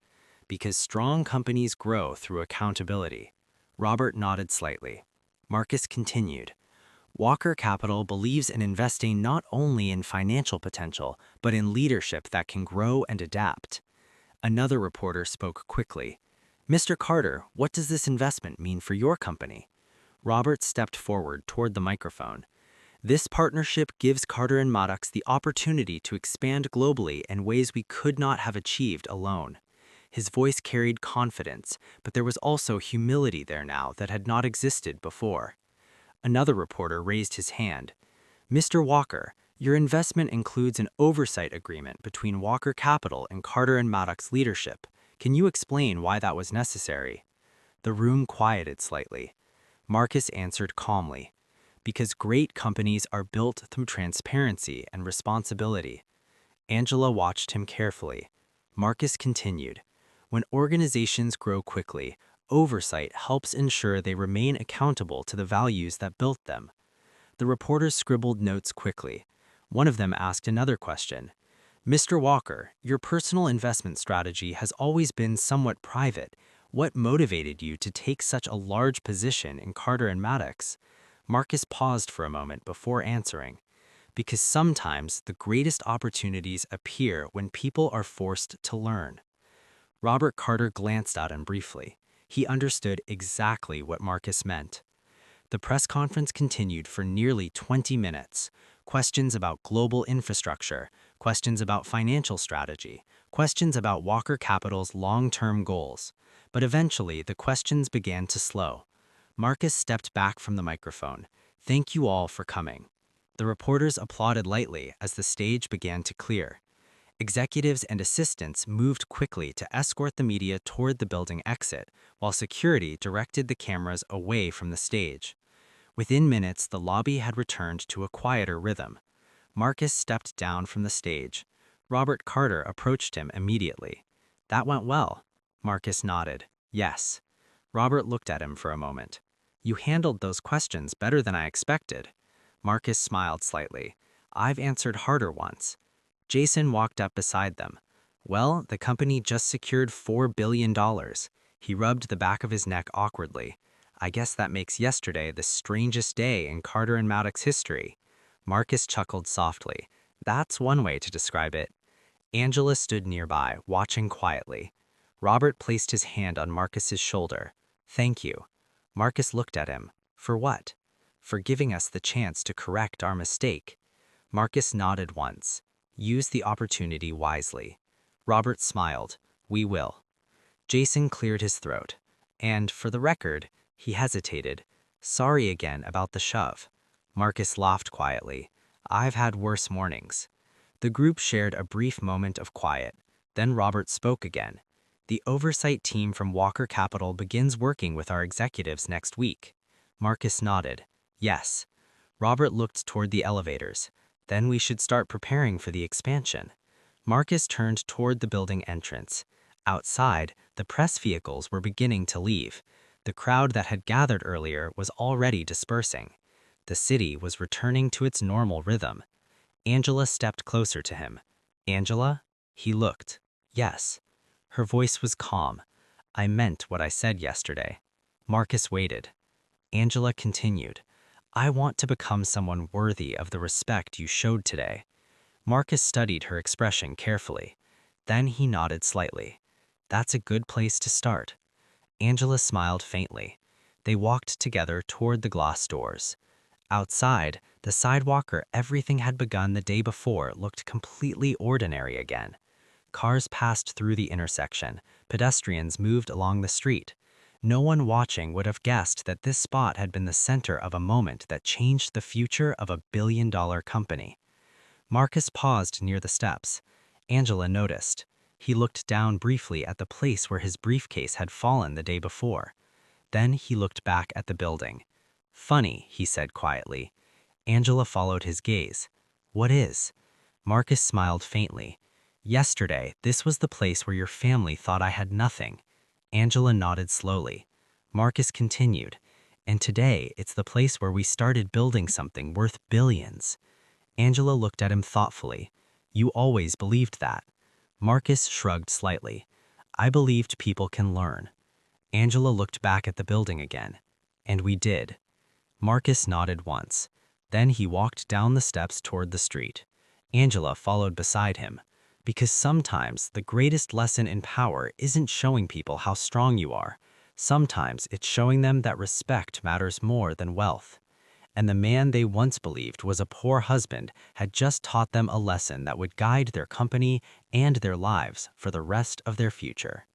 because strong companies grow through accountability. Robert nodded slightly. Marcus continued. Walker Capital believes in investing not only in financial potential, but in leadership that can grow and adapt. Another reporter spoke quickly. Mr. Carter, what does this investment mean for your company? Robert stepped forward toward the microphone. This partnership gives Carter and Maddox the opportunity to expand globally in ways we could not have achieved alone. His voice carried confidence, but there was also humility there now that had not existed before. Another reporter raised his hand. Mr. Walker, your investment includes an oversight agreement between Walker Capital and Carter and Maddox leadership. Can you explain why that was necessary? The room quieted slightly. Marcus answered calmly. Because great companies are built through transparency and responsibility. Angela watched him carefully. Marcus continued. When organizations grow quickly, oversight helps ensure they remain accountable to the values that built them. The reporters scribbled notes quickly. One of them asked another question. Mr. Walker, your personal investment strategy has always been somewhat private. What motivated you to take such a large position in Carter and Maddox? Marcus paused for a moment before answering. Because sometimes the greatest opportunities appear when people are forced to learn. Robert Carter glanced at him briefly. He understood exactly what Marcus meant. The press conference continued for nearly 20 minutes. Questions about global infrastructure, questions about financial strategy, questions about Walker Capital's long-term goals. But eventually, the questions began to slow. Marcus stepped back from the microphone. Thank you all for coming. The reporters applauded lightly as the stage began to clear. Executives and assistants moved quickly to escort the media toward the building exit, while security directed the cameras away from the stage. Within minutes, the lobby had returned to a quieter rhythm. Marcus stepped down from the stage. Robert Carter approached him immediately. That went well. Marcus nodded. Yes. Robert looked at him for a moment. You handled those questions better than I expected. Marcus smiled slightly. I've answered harder ones. Jason walked up beside them. Well, the company just secured $4 billion. He rubbed the back of his neck awkwardly. I guess that makes yesterday the strangest day in Carter and Maddox history. Marcus chuckled softly. That's one way to describe it. Angela stood nearby, watching quietly. Robert placed his hand on Marcus's shoulder. Thank you. Marcus looked at him. For what? For giving us the chance to correct our mistake. Marcus nodded once. Use the opportunity wisely. Robert smiled. We will. Jason cleared his throat. And, for the record, he hesitated. Sorry again about the shove. Marcus laughed quietly. I've had worse mornings. The group shared a brief moment of quiet. Then Robert spoke again. The oversight team from Walker Capital begins working with our executives next week. Marcus nodded. Yes. Robert looked toward the elevators. Then we should start preparing for the expansion. Marcus turned toward the building entrance. Outside, the press vehicles were beginning to leave. The crowd that had gathered earlier was already dispersing. The city was returning to its normal rhythm. Angela stepped closer to him. Angela? He looked. Yes. Her voice was calm. I meant what I said yesterday. Marcus waited. Angela continued. I want to become someone worthy of the respect you showed today. Marcus studied her expression carefully. Then he nodded slightly. That's a good place to start. Angela smiled faintly. They walked together toward the glass doors. Outside, the sidewalk where everything had begun the day before looked completely ordinary again. Cars passed through the intersection. Pedestrians moved along the street. No one watching would have guessed that this spot had been the center of a moment that changed the future of a billion-dollar company. Marcus paused near the steps. Angela noticed. He looked down briefly at the place where his briefcase had fallen the day before. Then he looked back at the building. Funny, he said quietly. Angela followed his gaze. What is? Marcus smiled faintly. Yesterday, this was the place where your family thought I had nothing. Angela nodded slowly. Marcus continued. And today, it's the place where we started building something worth billions. Angela looked at him thoughtfully. You always believed that. Marcus shrugged slightly. I believed people can learn. Angela looked back at the building again. And we did. Marcus nodded once. Then he walked down the steps toward the street. Angela followed beside him. Because sometimes the greatest lesson in power isn't showing people how strong you are. Sometimes it's showing them that respect matters more than wealth. And the man they once believed was a poor husband had just taught them a lesson that would guide their company and their lives for the rest of their future.